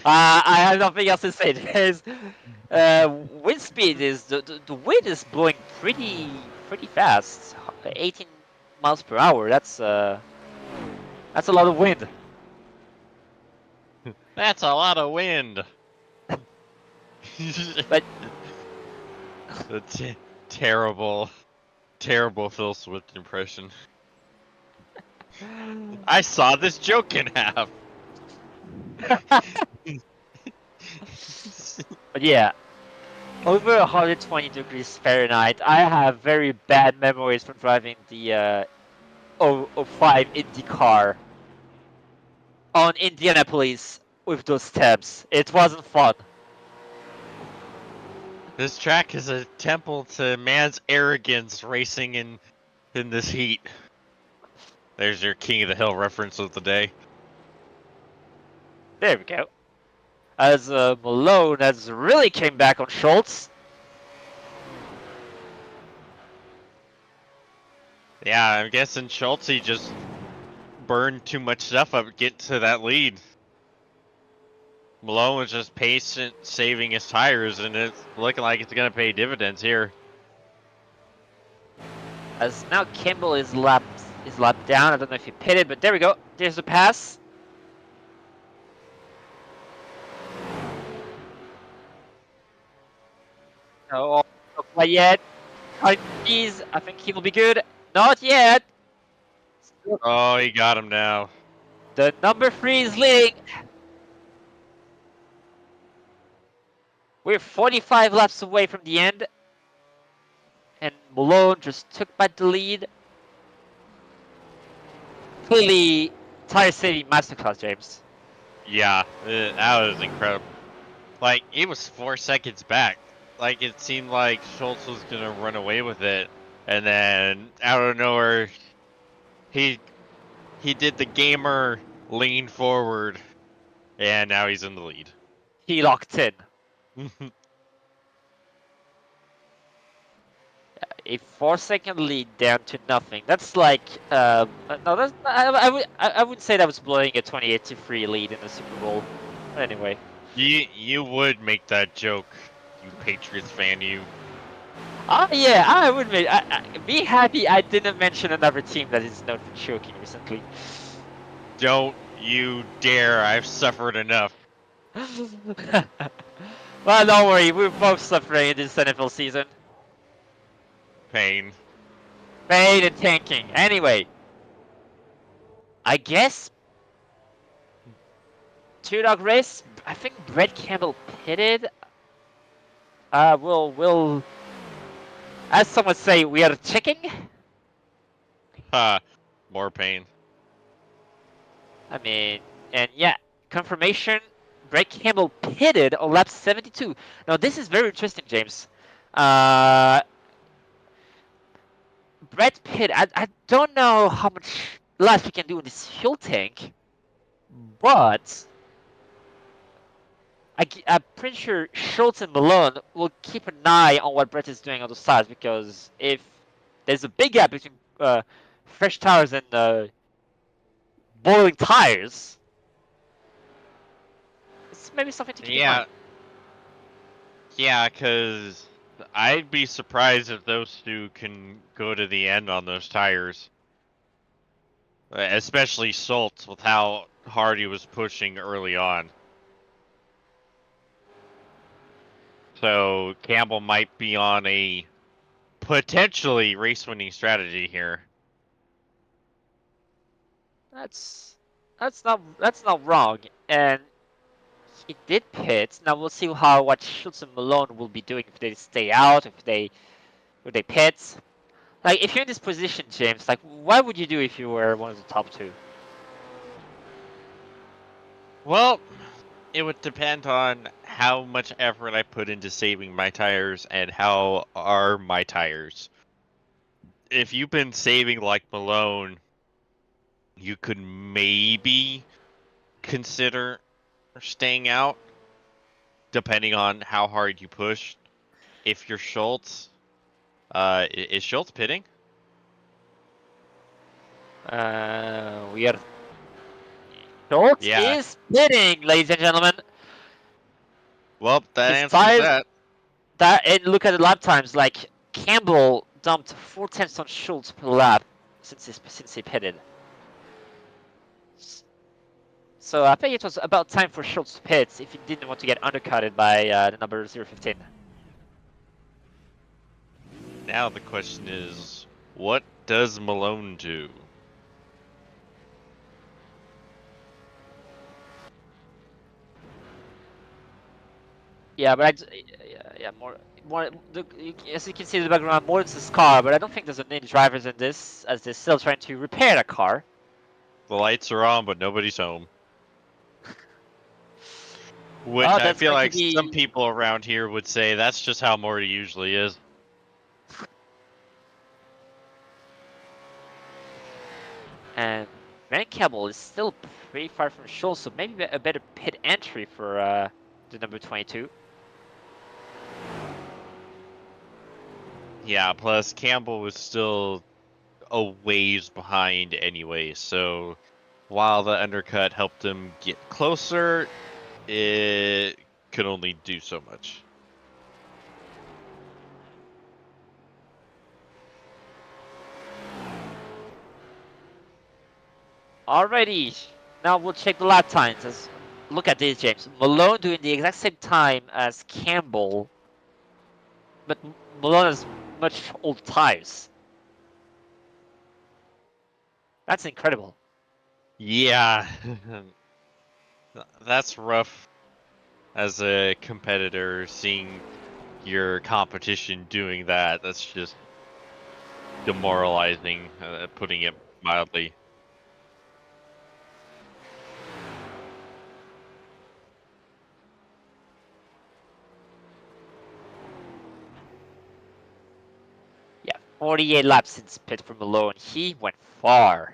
I have nothing else to say. There's wind speed is the wind is blowing pretty fast. 18 miles per hour. That's a lot of wind. That's a lot of wind. But the terrible Phil Swift impression. I saw this joke in half. But yeah, over 120 degrees Fahrenheit. I have very bad memories from driving the 05 Indy car on Indianapolis with those tabs. It wasn't fun. This track is a temple to man's arrogance racing in this heat. There's your King of the Hill reference of the day. There we go. As Malone has really came back on Schultz. Yeah, I'm guessing Schultz just burned too much stuff up to get to that lead. Malone was just patient, saving his tires, and it's looking like it's gonna pay dividends here. As now Campbell is lapped down. I don't know if he pitted, but there we go. There's the pass. No, not quite yet. Please, I think he will be good. Not yet. Oh, he got him now. The number 3 is leading. We're 45 laps away from the end. And Malone just took back the lead. Clearly, tire saving masterclass, James. Yeah, that was incredible. Like, he was 4 seconds back. Like, it seemed like Schultz was gonna run away with it, and then out of nowhere, he did the gamer lean forward, and now he's in the lead. He locked in. A 4-second lead down to nothing. That's like no, that's I wouldn't say that was blowing a 28-3 lead in the Super Bowl. But anyway, you would make that joke, you Patriots fan, you. Yeah, I would be happy I didn't mention another team that is known for choking recently. Don't you dare! I've suffered enough. Well, don't worry, we're both suffering in this NFL season. Pain. Pain and tanking. Anyway, I guess 2-dog race. I think Brett Campbell pitted. We'll, as some would say, we are checking. Ha, more pain. I mean, and yeah, confirmation. Brett Campbell pitted on lap 72. Now this is very interesting, James. Brett Pitt, I don't know how much laps we can do in this fuel tank, but I'm pretty sure Schultz and Malone will keep an eye on what Brett is doing on the sides, because if there's a big gap between fresh tires and boiling tires, it's maybe something to keep in mind. Yeah, because I'd be surprised if those two can go to the end on those tires. Especially Schultz, with how hard he was pushing early on. So Campbell might be on a potentially race-winning strategy here. That's not wrong, and he did pit. Now we'll see what Schultz and Malone will be doing, if they stay out, if they pit. Like, if you're in this position, James, like, what would you do if you were one of the top two? Well, it would depend on how much effort I put into saving my tires and how are my tires. If you've been saving like Malone, you could maybe consider staying out, depending on how hard you push. If you're Schultz, is Schultz pitting? We are. Schultz is pitting, ladies and gentlemen. Well, that answers that. And look at the lap times. Like, Campbell dumped 4/10 on Schultz per lap since he pitted. So I think it was about time for Schultz to pit if he didn't want to get undercutted by the number 015. Now the question is, what does Malone do? Yeah, but as you can see in the background, Morris's car, but I don't think there's any drivers in this, as they're still trying to repair the car. The lights are on, but nobody's home. Which I feel like some people around here would say that's just how Morty usually is. And Van Campbell is still pretty far from Schultz, so maybe a better pit entry for the number 22. Yeah, plus Campbell was still a ways behind anyway, so while the undercut helped him get closer, it could only do so much. Alrighty, now we'll check the lap times. Look at this, James. Malone doing the exact same time as Campbell, but Malone has much old tires. That's incredible. Yeah, that's rough as a competitor, seeing your competition doing that. That's just demoralizing, putting it mildly. Yeah, 48 laps since pit for Malone. He went far.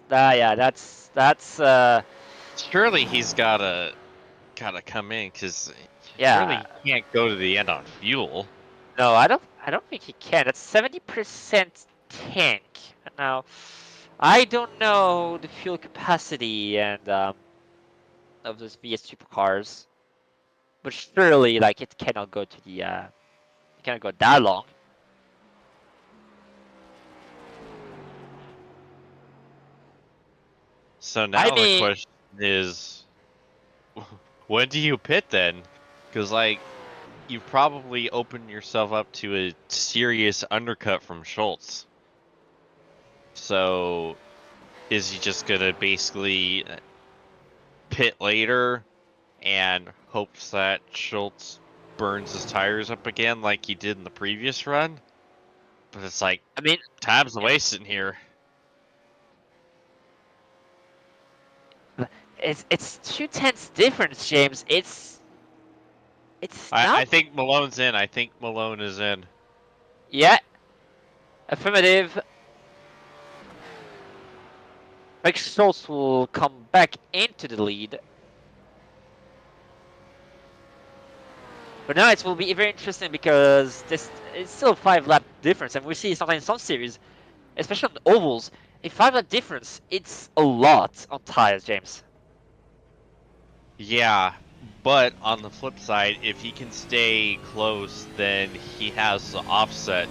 That's Surely he's gotta come in, because yeah. surely he can't go to the end on fuel. No, I don't think he can. That's 70% tank. Now, I don't know the fuel capacity and of those VS supercars, but surely like it cannot go to the it cannot go that long. So now I mean, the question is, when do you pit then? Because like, you've probably opened yourself up to a serious undercut from Schultz. So, is he just gonna basically pit later and hopes that Schultz burns his tires up again like he did in the previous run? But it's like, I mean, time's wasting here. it's 2/10 difference, James. It's not. I think Malone's in. I think Malone is in. Yeah. Affirmative. Like Schultz will come back into the lead. But now it will be very interesting because this it's still a 5-lap difference, and we see sometimes in some series, especially on the ovals, a 5-lap difference. It's a lot on tires, James. Yeah, but on the flip side, if he can stay close, then he has the offset,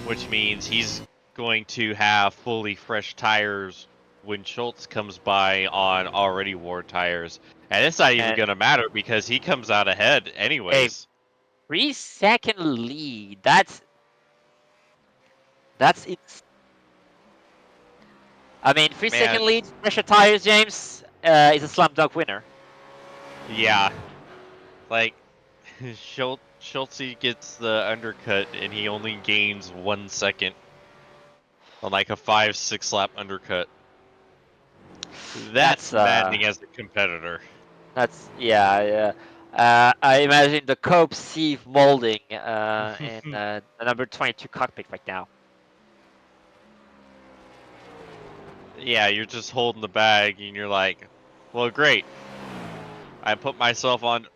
which means he's going to have fully fresh tires when Schultz comes by on already wore tires. And it's not even going to matter because he comes out ahead anyways. 3-second lead. That's it. I mean, 3-second lead, fresher tires, James, is a slam dunk winner. Yeah. Like, Schultz gets the undercut and he only gains 1 second on like a 5-6 lap undercut. That's maddening as a competitor. That's yeah. I imagine the Cope sieve molding in the number 22 cockpit right now. Yeah, you're just holding the bag and you're like, well, great. I put myself on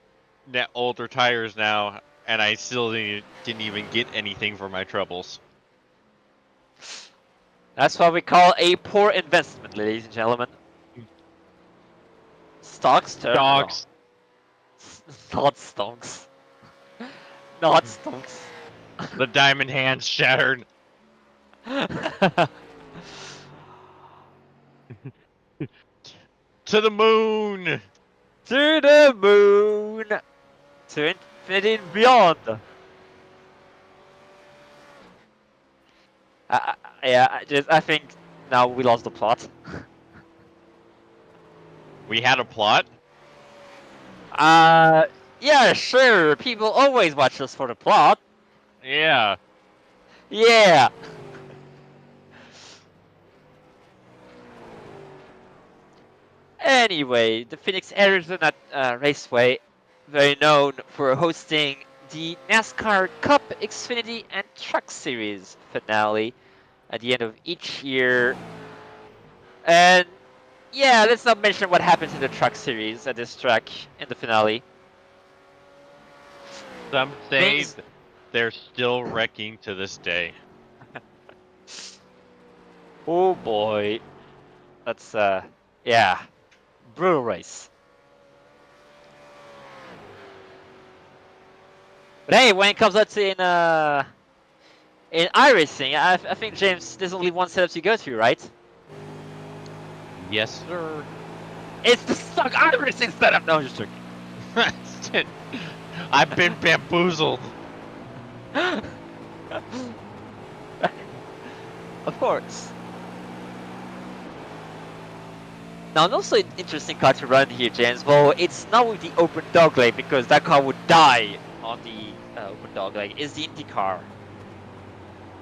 older tires now, and I still didn't even get anything for my troubles. That's what we call a poor investment, ladies and gentlemen. Stocks turn Dogs. Not stonks. Not stonks. The diamond hands shattered. To the moon! To the moon! To infinity and beyond! I think now we lost the plot. We had a plot? Yeah, sure. People always watch us for the plot. Yeah. Yeah! Anyway, the Phoenix, Arizona Raceway, very known for hosting the NASCAR Cup, Xfinity, and Truck Series finale at the end of each year. And Yeah, let's not mention what happened in the truck series at this track in the finale. Some say Things- they're still wrecking to this day. Oh boy. That's yeah. Brutal race. But hey, when it comes out to in iRacing, I think James, there's only one setup to go to, right? Yes, sir. It's the stock iRacing setup. No, I'm just joking. I've been bamboozled. Of course. Now, and also an interesting car to run here, James. Well, it's not with the open dogleg because that car would die on the open dogleg. It's the Indy car.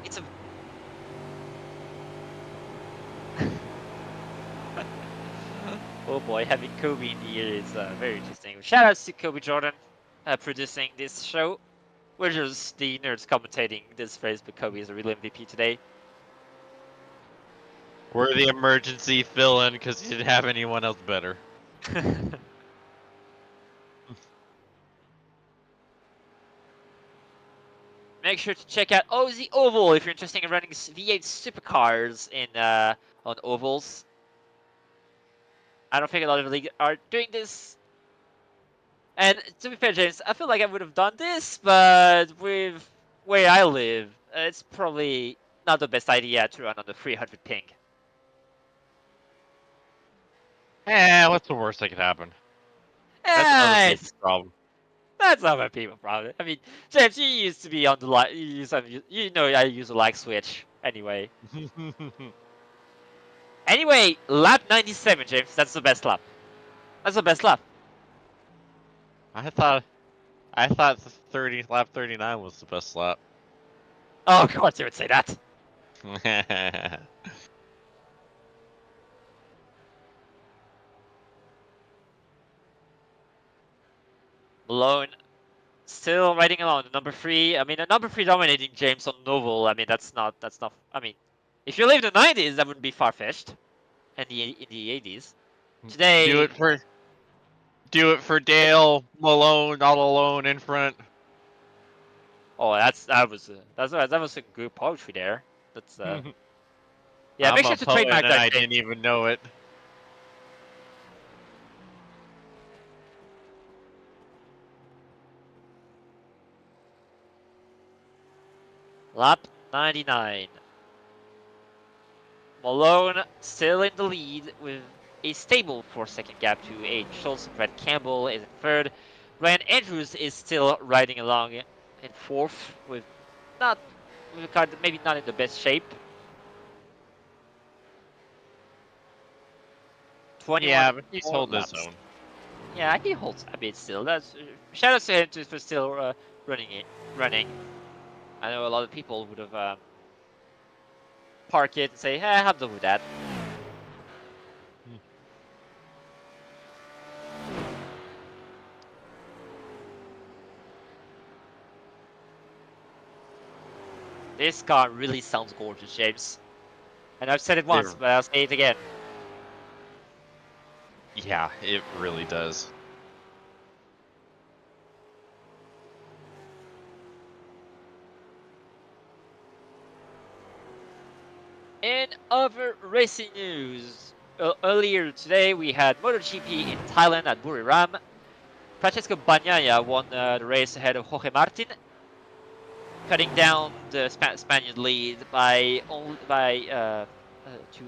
It's a oh boy, having Kobe in the air is very interesting. Shout out to Kobe Jordan producing this show. We're just the nerds commentating this race, but Kobe is a real MVP today. We're the emergency fill-in because he didn't have anyone else better. Make sure to check out the Oval if you're interested in running V8 supercars in on ovals. I don't think a lot of leagues are doing this. And to be fair, James, I feel like I would have done this, but with where I live, it's probably not the best idea to run on the 300 ping. What's the worst that could happen? That's other Eh, people's problem. That's not my people problem. I mean, James, you used to be on the light. You know, I use a light switch anyway. Anyway, lap 97, James. That's the best lap. That's the best lap. I thought lap 39 was the best lap. Oh, of course you would say that. Malone still riding along the number 3. I mean, the number 3 dominating James on Novel. I mean, that's not. I mean, if you live in the 90s, that wouldn't be far fetched. And in the 80s. Today. Do it for Dale Malone all alone in front. Oh, that was a good poetry there. That's yeah. I'm Make sure a to poet trademark and that. I James. didn't even know it. Lap 99. Malone still in the lead with a stable 4-second gap to Aiden Schultz. Brett Campbell is in third. Ryan Andrews is still riding along in fourth with a car maybe not in the best shape. 21 Yeah, but he's more holding his laps. own. Yeah, he holds a bit still. That's shout out to him for still running. I know a lot of people would have parked it and say, "Hey, I'm done with that." This car really sounds gorgeous, James. And I've said it once, but I'll say it again. Yeah, it really does. In other racing news, earlier today we had MotoGP in Thailand at Buriram. Francesco Bagnaia won the race ahead of Jorge Martin, cutting down the Spaniard lead to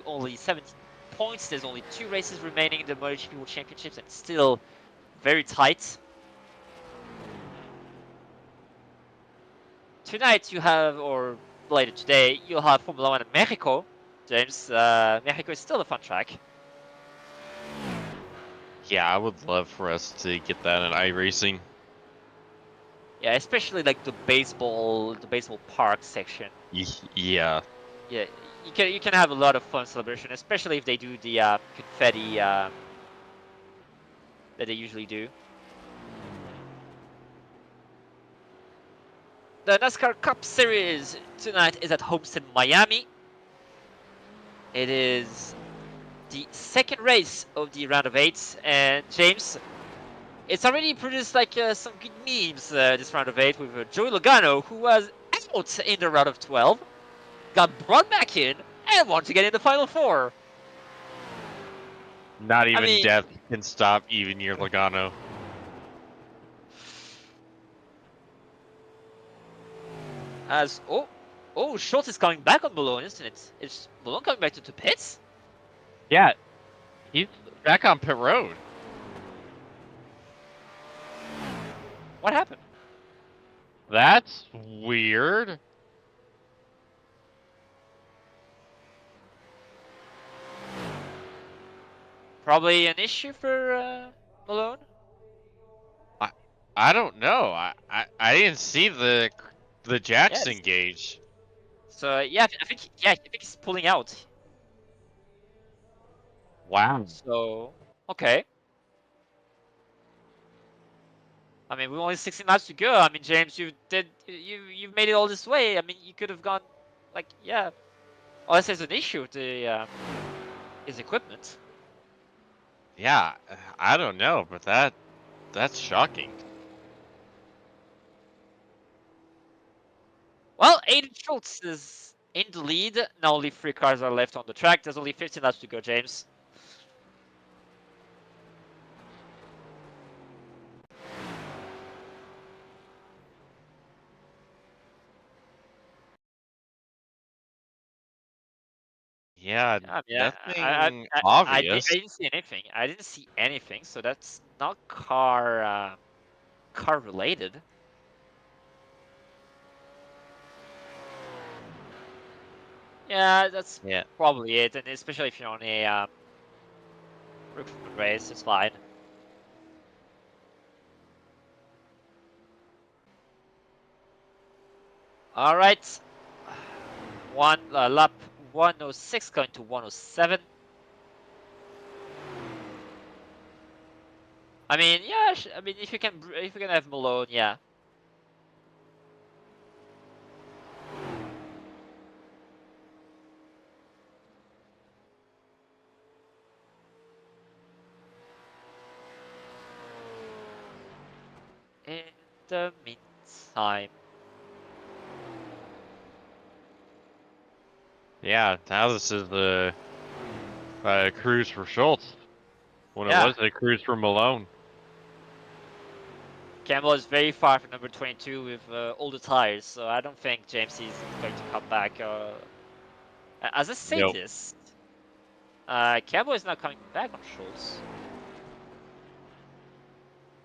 only 17 points. There's only 2 races remaining in the MotoGP World Championships, and it's still very tight. Tonight you have, or later today, you'll have Formula 1 in Mexico. James, Mexico is still a fun track. Yeah, I would love for us to get that in iRacing. Yeah, especially like the baseball park section. Yeah. Yeah, you can have a lot of fun celebration, especially if they do the confetti that they usually do. The NASCAR Cup Series tonight is at Homestead, Miami. It is the second race of the round of 8. And James, it's already produced like some good memes this round of 8 with Joey Logano, who was out in the round of 12, got brought back in, and won to get in the final 4. Not even mean- death can stop even your Logano. As Schultz is coming back on Malone, isn't it? Is Malone coming back to pits? Yeah, he's back on pit road. What happened? That's weird. Probably an issue for Malone. I don't know. I didn't see the jacks Yes. engage. So yeah, I think he's pulling out. Wow. So okay. I mean, we're only 16 laps to go. I mean, James, you've made it all this way. I mean, you could have gone, like, yeah. Unless there's an issue with the his equipment. Yeah, I don't know, but that's shocking. Well, Aiden Schultz is in the lead. Now only 3 cars are left on the track. There's only 15 laps to go, James. Yeah, Yeah, nothing I obvious. didn't see anything. I didn't see anything, so that's not car related. Yeah, that's Yeah. probably it, and especially if you're on a recruitment race, it's fine. All right, lap 106 going to 107. I mean, yeah. I mean, if you can have Malone, yeah. In the meantime, Yeah, now this is the cruise for Schultz. When Yeah. it was a cruise for Malone. Campbell is very far from number 22 with all the tires, so I don't think James is going to come back. As I say Nope. this, Campbell is not coming back on Schultz.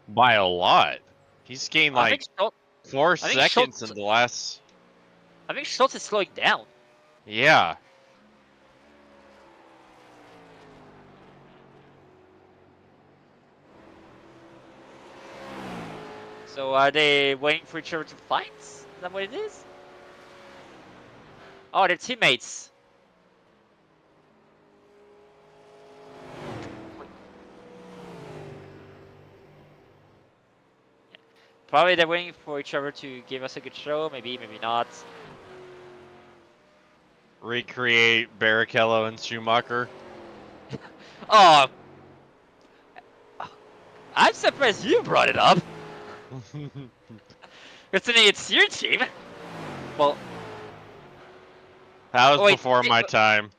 By a lot. He's gained I like think Schultz, 4 I think seconds Schultz- in the last. I think Schultz is slowing down. Yeah. So are they waiting for each other to fight? Is that what it is? Oh, they're teammates. Probably they're waiting for each other to give us a good show. Maybe, maybe not. Recreate Barrichello and Schumacher. Oh, I'm surprised you brought it up. Considering it's your team. Well, That was Oh, wait, before my time.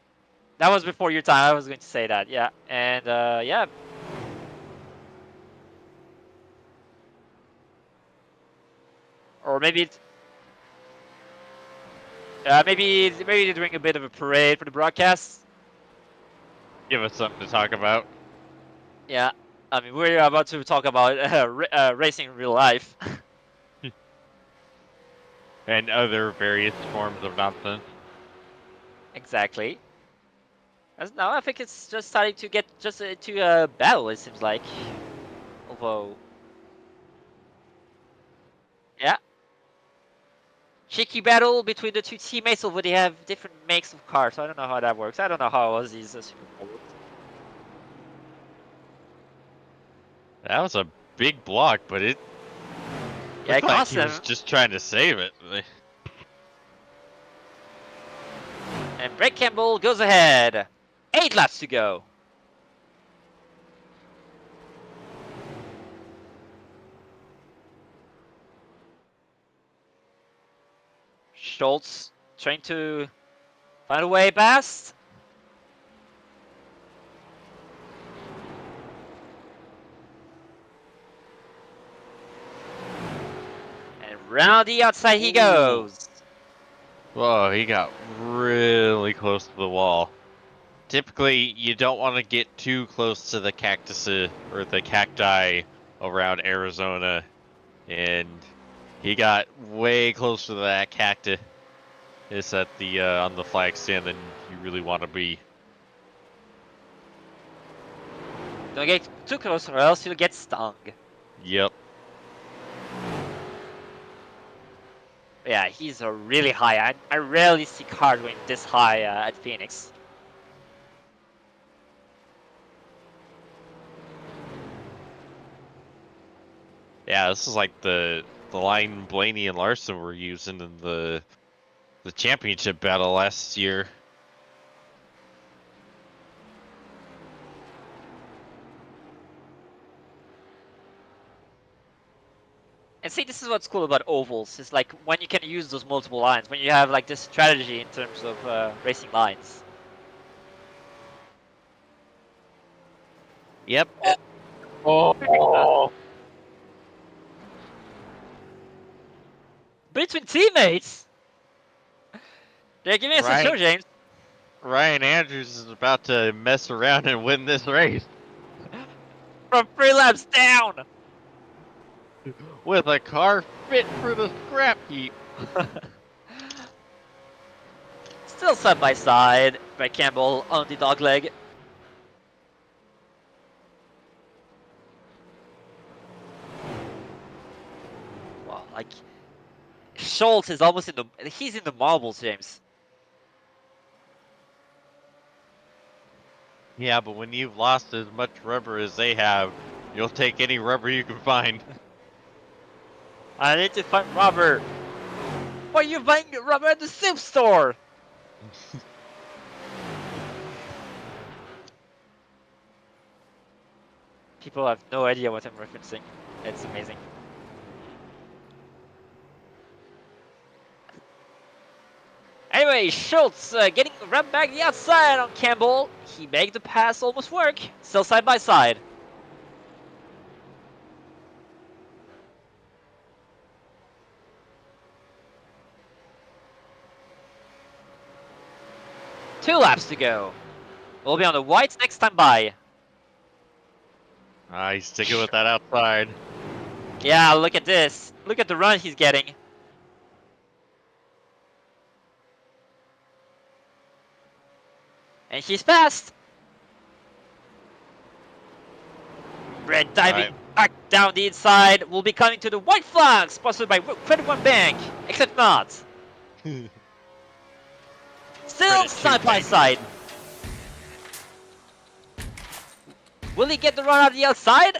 that was before your time. I was going to say that. Yeah, and yeah. Or maybe it's maybe they're doing a bit of a parade for the broadcast. Give us something to talk about. Yeah, I mean we're about to talk about racing in real life. And other various forms of nonsense. Exactly. As now I think it's just starting to get just into a battle. It seems like, although, yeah, cheeky battle between the two teammates. Although they have different makes of cars, so I don't know how that works. I don't know how Aussie's Super works. That was a big block, but it Yeah, it looked like cost he was them. just trying to save it. And Brett Campbell goes ahead. 8 laps to go. Schultz trying to find a way past. And round the outside he goes. Whoa, he got really close to the wall. Typically, you don't want to get too close to the cactus or the cacti around Arizona, and he got way closer to that cactus. It's at the on the flag stand than you really want to be. Don't get too close or else you'll get stung. Yep. Yeah, he's a really high. I rarely see cars going this high at Pheonix. Yeah, this is like the line Blaney and Larson were using in the championship battle last year. And see, this is what's cool about ovals. It's like when you can use those multiple lines, when you have like this strategy in terms of racing lines. Yep. Oh. Between teammates, they're giving us a show, James. Ryan Andrews is about to mess around and win this race From 3 laps down. with a car fit for the scrap heap. Still side by side by Campbell on the dog leg. Wow, like Schultz is almost in the. He's in the marbles, James. Yeah, but when you've lost as much rubber as they have, you'll take any rubber you can find. I need to find rubber. Why are you buying rubber at the soup store? People have no idea what I'm referencing. It's amazing. Anyway, Schultz getting rammed back the outside on Campbell. He made the pass almost work. Still side by side. Two laps to go. We'll be on the whites next time by. He's sticking with that outside. Yeah, look at this. Look at the run he's getting. And he's fast. Brett diving back down the inside. Will be coming to the white flag, sponsored by Credit One Bank. Except not. Still side by side. Will he get the run out the outside?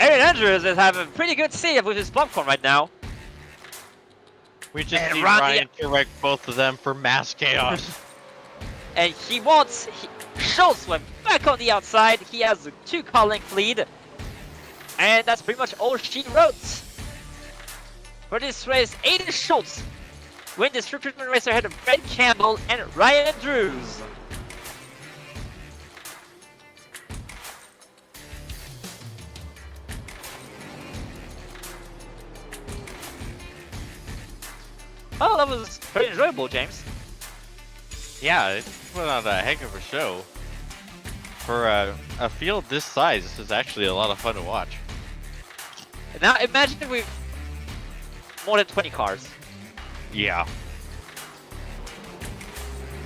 Aaron Andrews is having a pretty good save with his popcorn right now. We just And need Rodney- Ryan to wreck both of them for mass chaos. And he wants. Schultz went back on the outside. He has a 2-car length lead. And that's pretty much all she wrote. For this race, Aiden Schultz win this recruitment race ahead of Brett Campbell and Ryan Andrews. Oh, that was very enjoyable, James. Yeah, it put on a heck of a show. For a field this size, this is actually a lot of fun to watch. Now imagine with more than 20 cars. Yeah.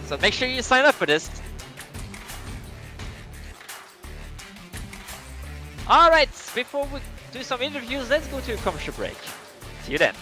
So make sure you sign up for this. Alright, before we do some interviews, let's go to a commercial break. See you then.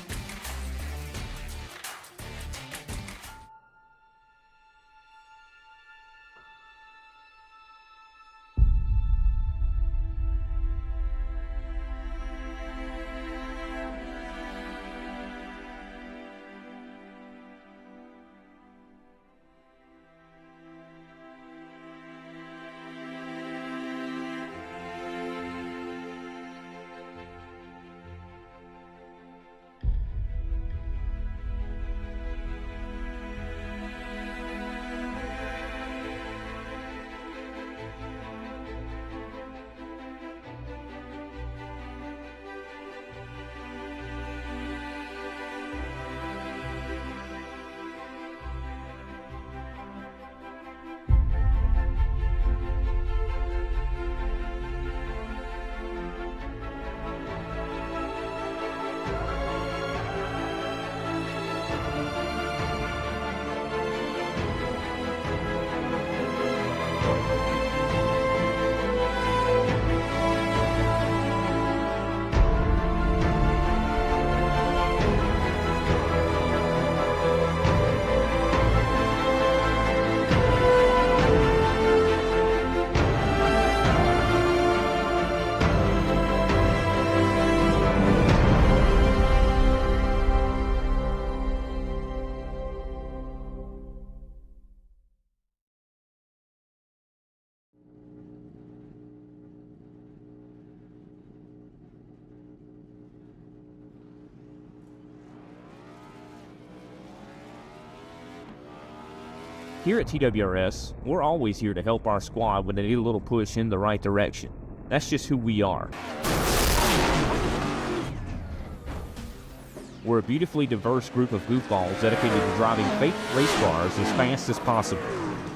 Here at TWRS, we're always here to help our squad when they need a little push in the right direction. That's just who we are. We're a beautifully diverse group of goofballs dedicated to driving fake race cars as fast as possible.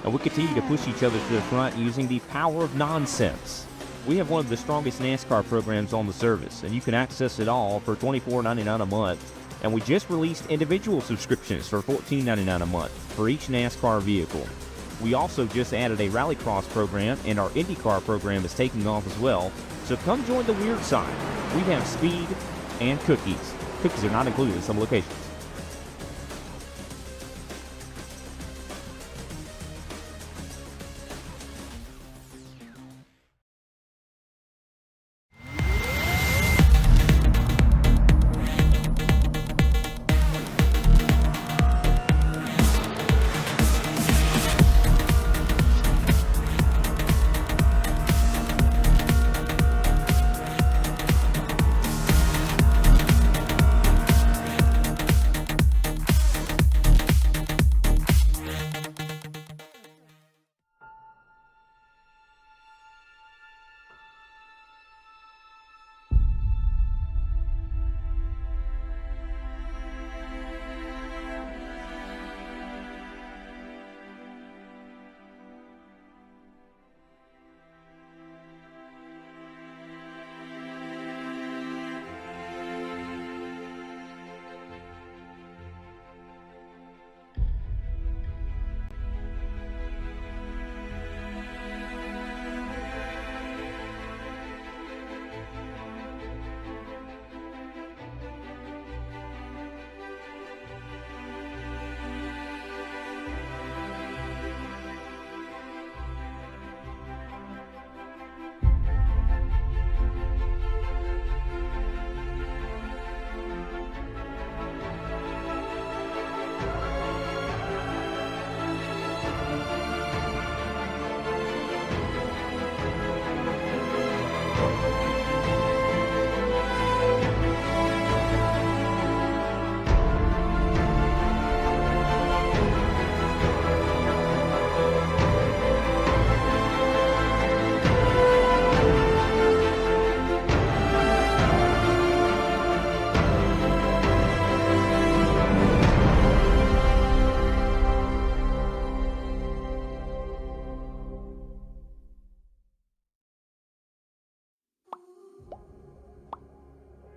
And we continue to push each other to the front using the power of nonsense. We have one of the strongest NASCAR programs on the service, and you can access it all for $24.99 a month. And we just released individual subscriptions for $14.99 a month for each NASCAR vehicle. We also just added a Rallycross program, and our IndyCar program is taking off as well. So come join the weird side. We have speed and cookies. Cookies are not included in some locations.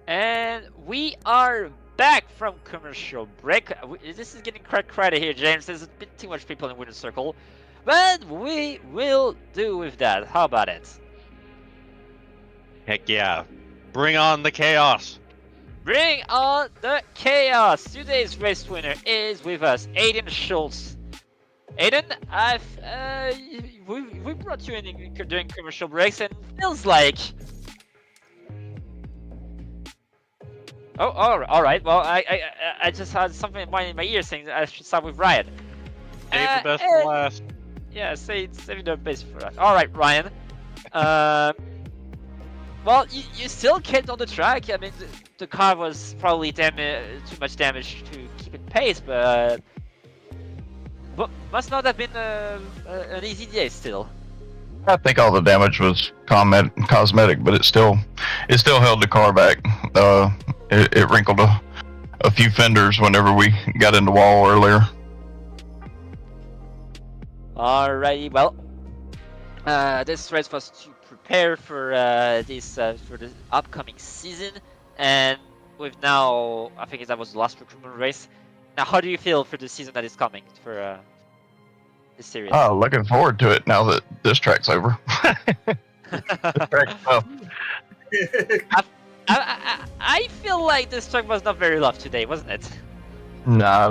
And we are back from commercial break. This is getting credit here, James. There's a bit too much people in the winner's circle. But we will do with that. How about it? Heck yeah. Bring on the chaos. Bring on the chaos. Today's race winner is with us, Aiden Schultz. Aiden, we brought you in during commercial breaks, and it feels like... Oh, all right. Well, I just had something in my ear saying that I should start with Ryan. Save the best for last. Yeah, save the best for last. All right, Ryan. Well, you still kept on the track. I mean, the car was probably too much damage to keep it pace, but must not have been an easy day still. I think all the damage was cosmetic, but it still held the car back. It wrinkled a few fenders whenever we got in the wall earlier. Alrighty, well, this race was to prepare for the upcoming season, and with now, I think that was the last recruitment race. Now, how do you feel for the season that is coming for this series? Oh, looking forward to it now that this track's over. This track's tough. I feel like this track was not very rough today, wasn't it? Nah,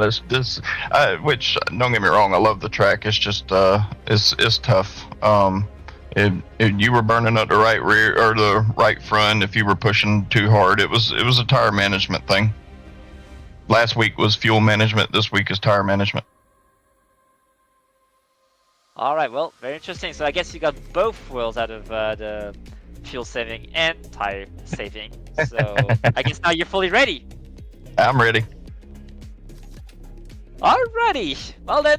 which, don't get me wrong, I love the track. It's just, it's tough. You were burning up the right rear or the right front if you were pushing too hard. It was a tire management thing. Last week was fuel management. This week is tire management. All right, well, very interesting. So I guess you got both wheels out of the fuel saving and tire saving. So I guess now you're fully ready. I'm ready. Alrighty. Well then,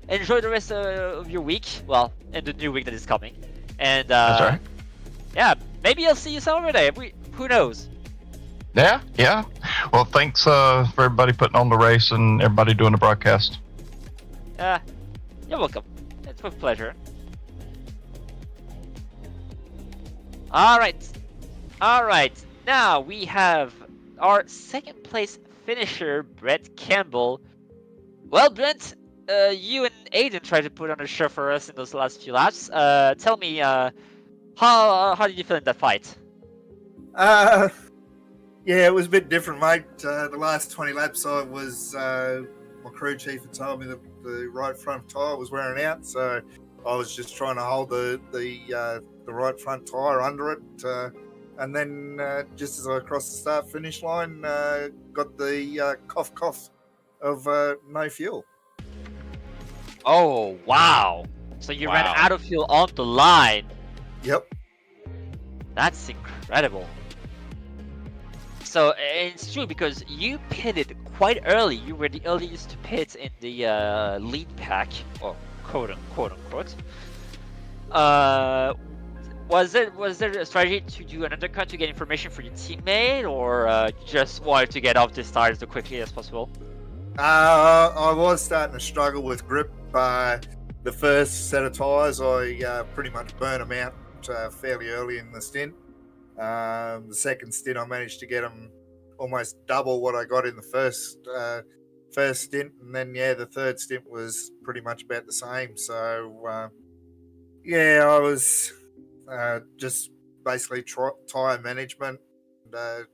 enjoy the rest of your week. Well, and the new week that is coming. And That's right. yeah, maybe I'll see you some other day. Who knows? Yeah. Well, thanks for everybody putting on the race and everybody doing the broadcast. You're welcome. It's with pleasure. All right. Now we have our second place finisher, Brett Campbell. Well, Brent, you and Aiden tried to put on a show for us in those last few laps. Tell me, how did you feel in that fight? Yeah, it was a bit different, mate. The last 20 laps, I was my crew chief had told me that the right front tyre was wearing out, so I was just trying to hold the right front tyre under it, and then just as I crossed the start-finish line, got the cough of no fuel. Oh wow! So you ran out of fuel on the line. Yep. That's incredible. So it's true because you pitted quite early. You were the earliest to pit in the lead pack, or quote unquote. Was there a strategy to do an undercut to get information for your teammate, or just wanted to get off this tire as quickly as possible? I was starting to struggle with grip. The first set of tyres, I pretty much burnt them out fairly early in the stint. The second stint, I managed to get them almost double what I got in the first stint, and then the third stint was pretty much about the same. So I was just basically tyre management, and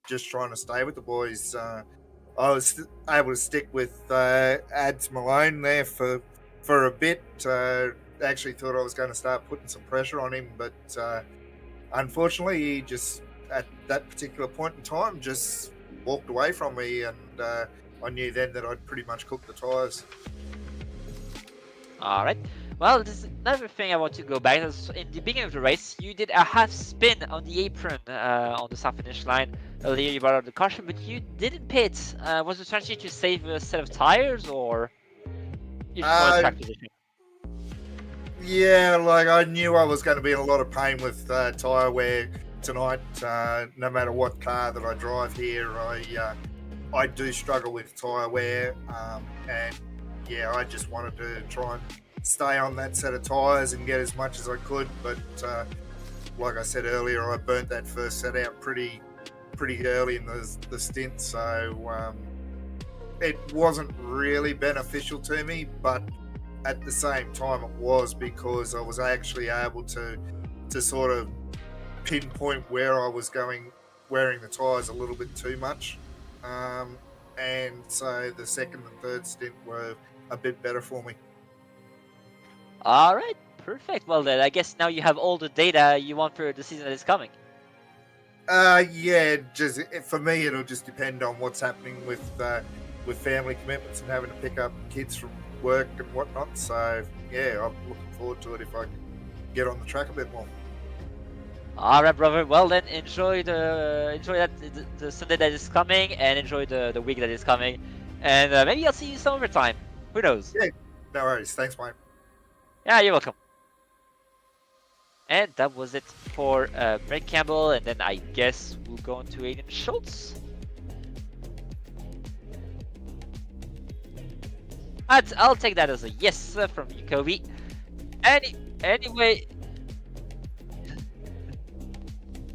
just trying to stay with the boys. I was able to stick with Ads Malone there for a bit. Actually thought I was going to start putting some pressure on him, but unfortunately, he just, at that particular point in time, just walked away from me, and I knew then that I'd pretty much cooked the tyres. All right. Well, this is another thing I want to go back. In the beginning of the race, you did a half spin on the apron on the start finish line. Earlier, you brought out the caution, but you didn't pit. Was the strategy to save a set of tires, or you just wanted track position? Yeah, like I knew I was going to be in a lot of pain with tyre wear tonight. No matter what car that I drive here, I do struggle with tyre wear, and I just wanted to try and stay on that set of tyres and get as much as I could. But like I said earlier, I burnt that first set out pretty early in the stint, so it wasn't really beneficial to me, but at the same time it was, because I was actually able to sort of pinpoint where I was wearing the tyres a little bit too much, and so the second and third stint were a bit better for me. All right, perfect. Well then, I guess now you have all the data you want for the season that is coming. Just for me, it'll just depend on what's happening with family commitments and having to pick up kids from work and whatnot. So I'm looking forward to it if I can get on the track a bit more. All right, brother. Well then, enjoy the Sunday that is coming, and enjoy the week that is coming, and maybe I'll see you some other time. Who knows? Yeah, no worries. Thanks, mate. Yeah, you're welcome. And that was it for Brett Campbell, and then I guess we'll go on to Aiden Schultz. I'll take that as a yes from you, Kobe.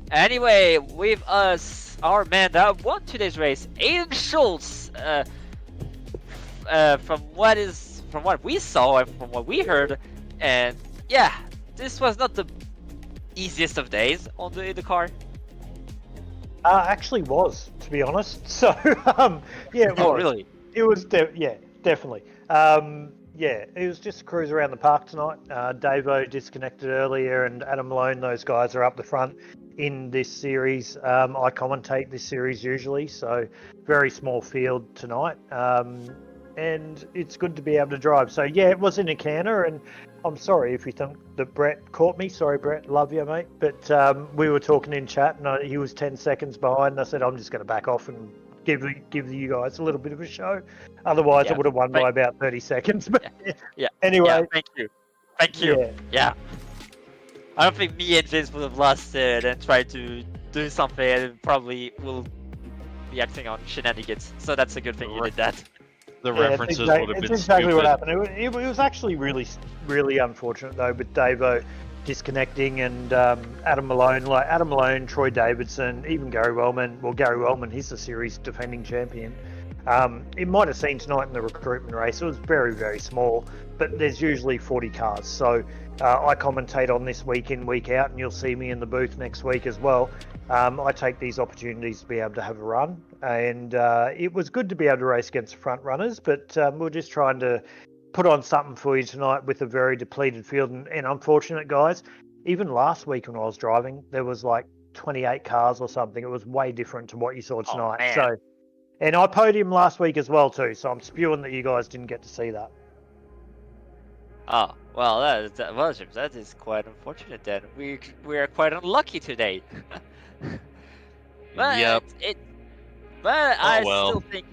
Anyway, with us, our man that won today's race, Aiden Schultz. From what we saw and from what we heard, and this was not the easiest of days on the car. Actually was, to be honest. So it was. Oh, really? It was definitely. It was just a cruise around the park tonight. Davo disconnected earlier, and Adam Malone, those guys are up the front in this series. I commentate this series usually, so very small field tonight. And it's good to be able to drive. So it was in a canner, and I'm sorry if you think that Brett caught me. Sorry, Brett, love you, mate. But we were talking in chat, and he was 10 seconds behind, and I said I'm just going to back off and give you guys a little bit of a show. Otherwise, I would have won by about 30 seconds. But anyway, thank you. Yeah. Yeah. I don't think me and James would have lost it and tried to do something, and probably will be acting on shenanigans. So that's a good thing you did that. The references would have been exactly stupid. what happened. It was actually really unfortunate though, with Davo disconnecting and Adam Malone, Troy Davidson, even Gary Wellman. Well, Gary Wellman, he's the series defending champion. It might have seen tonight in the recruitment race. It was very, very small, but there's usually 40 cars. So I commentate on this week in, week out, and you'll see me in the booth next week as well. I take these opportunities to be able to have a run, and it was good to be able to race against the front runners, but we're just trying to put on something for you tonight with a very depleted field. And unfortunate, guys, even last week when I was driving, there was like 28 cars or something. It was way different to what you saw tonight. So, and I podiumed last week as well too, so I'm spewing that you guys didn't get to see that. Oh, well, that is quite unfortunate then. We are quite unlucky today. But Yep. Still think.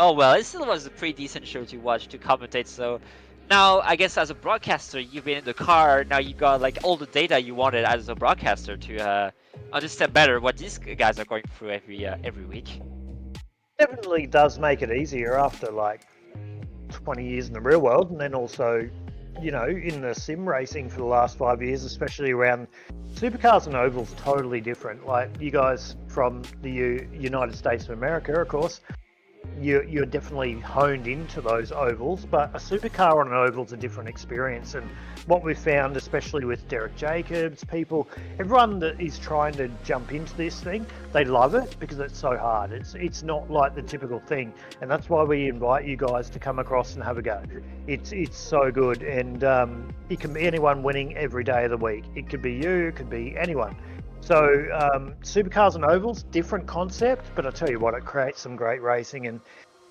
Oh well, it still was a pretty decent show to watch, to commentate. So now, I guess as a broadcaster, you've been in the car. Now you got like all the data you wanted as a broadcaster to understand better what these guys are going through every week. Definitely does make it easier after like 20 years in the real world, and then also, you know, in the sim racing for the last 5 years, especially around supercars and ovals, totally different. Like you guys from the United States of America, of course, you're definitely honed into those ovals, but a supercar on an oval is a different experience. And what we've found, especially with Derek Jacobs, everyone that is trying to jump into this thing, they love it because it's so hard. It's not like the typical thing, and that's why we invite you guys to come across and have a go. It's so good, and it can be anyone winning every day of the week. It could be you, it could be anyone. So supercars and ovals, different concept, but I tell you what, it creates some great racing. And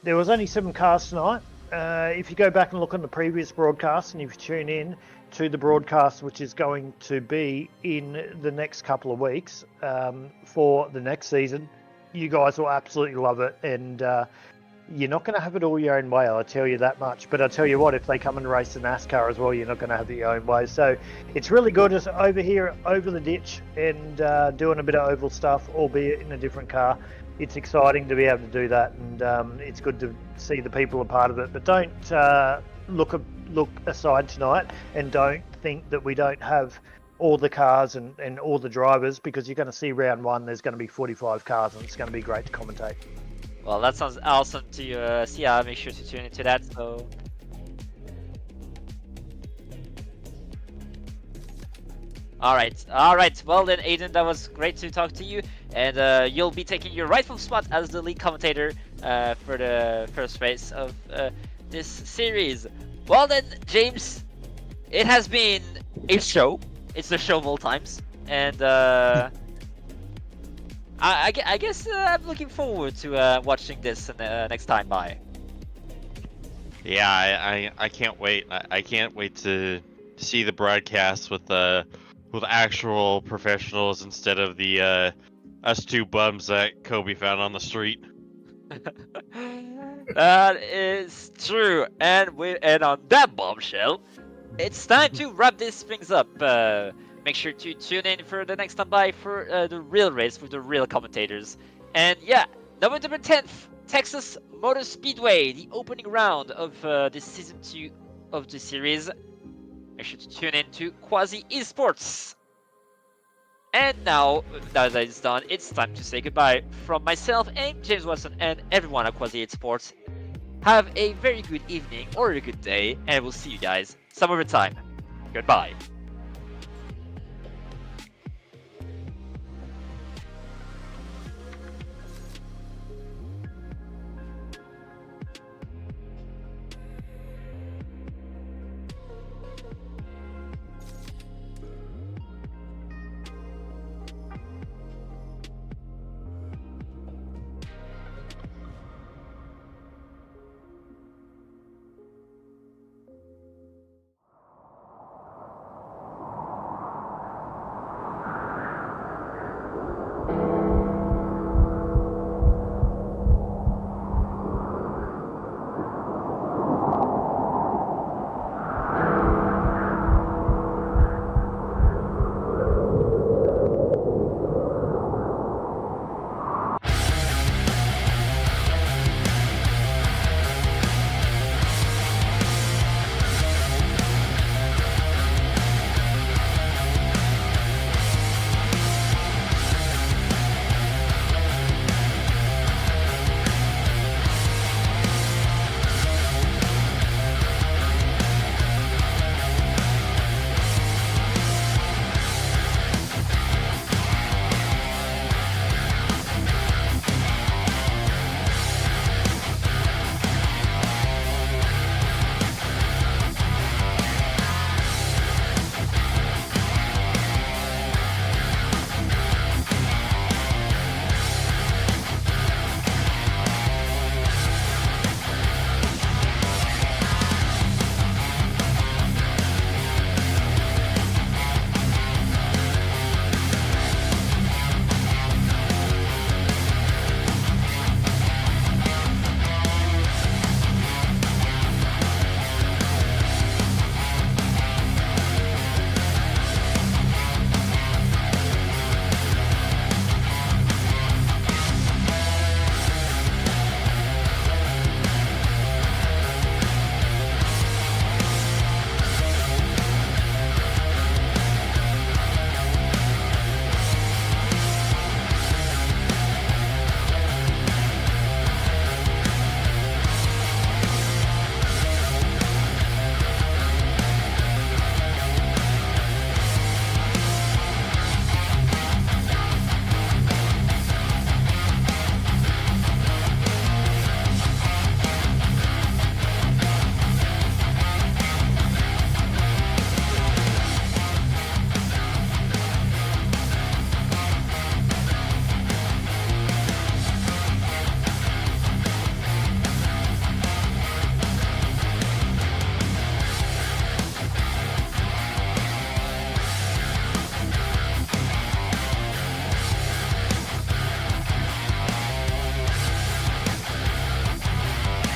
there was only 7 cars tonight. If you go back and look on the previous broadcast, and if you tune in to the broadcast, which is going to be in the next couple of weeks for the next season, you guys will absolutely love it. And you're not going to have it all your own way, I'll tell you that much. But I'll tell you what, if they come and race the NASCAR as well, you're not going to have it your own way. So it's really good just over here, over the ditch, and doing a bit of oval stuff, albeit in a different car. It's exciting to be able to do that, and it's good to see the people a part of it. But don't look aside tonight, and don't think that we don't have all the cars and all the drivers, because you're going to see round 1, there's going to be 45 cars, and it's going to be great to commentate. Well, that sounds awesome to see. I'll make sure to tune into that. So, all right. Well then, Aiden, that was great to talk to you, and you'll be taking your rightful spot as the lead commentator for the first race of this series. Well then, James, it has been a show. It's the show of all times, and I guess I'm looking forward to watching this next time by. Yeah, I can't wait. I can't wait to see the broadcast with actual professionals instead of the us two bums that Kobe found on the street. That is true, and on that bombshell, it's time to wrap these things up. Make sure to tune in for the next time by for the real race with the real commentators. And yeah, November 10th, Texas Motor Speedway, the opening round of this season 2 of the series. Make sure to tune in to Quasi Esports. And now that it's done, it's time to say goodbye from myself and James Watson and everyone at Quasi Esports. Have a very good evening or a good day, and we'll see you guys some other time. Goodbye.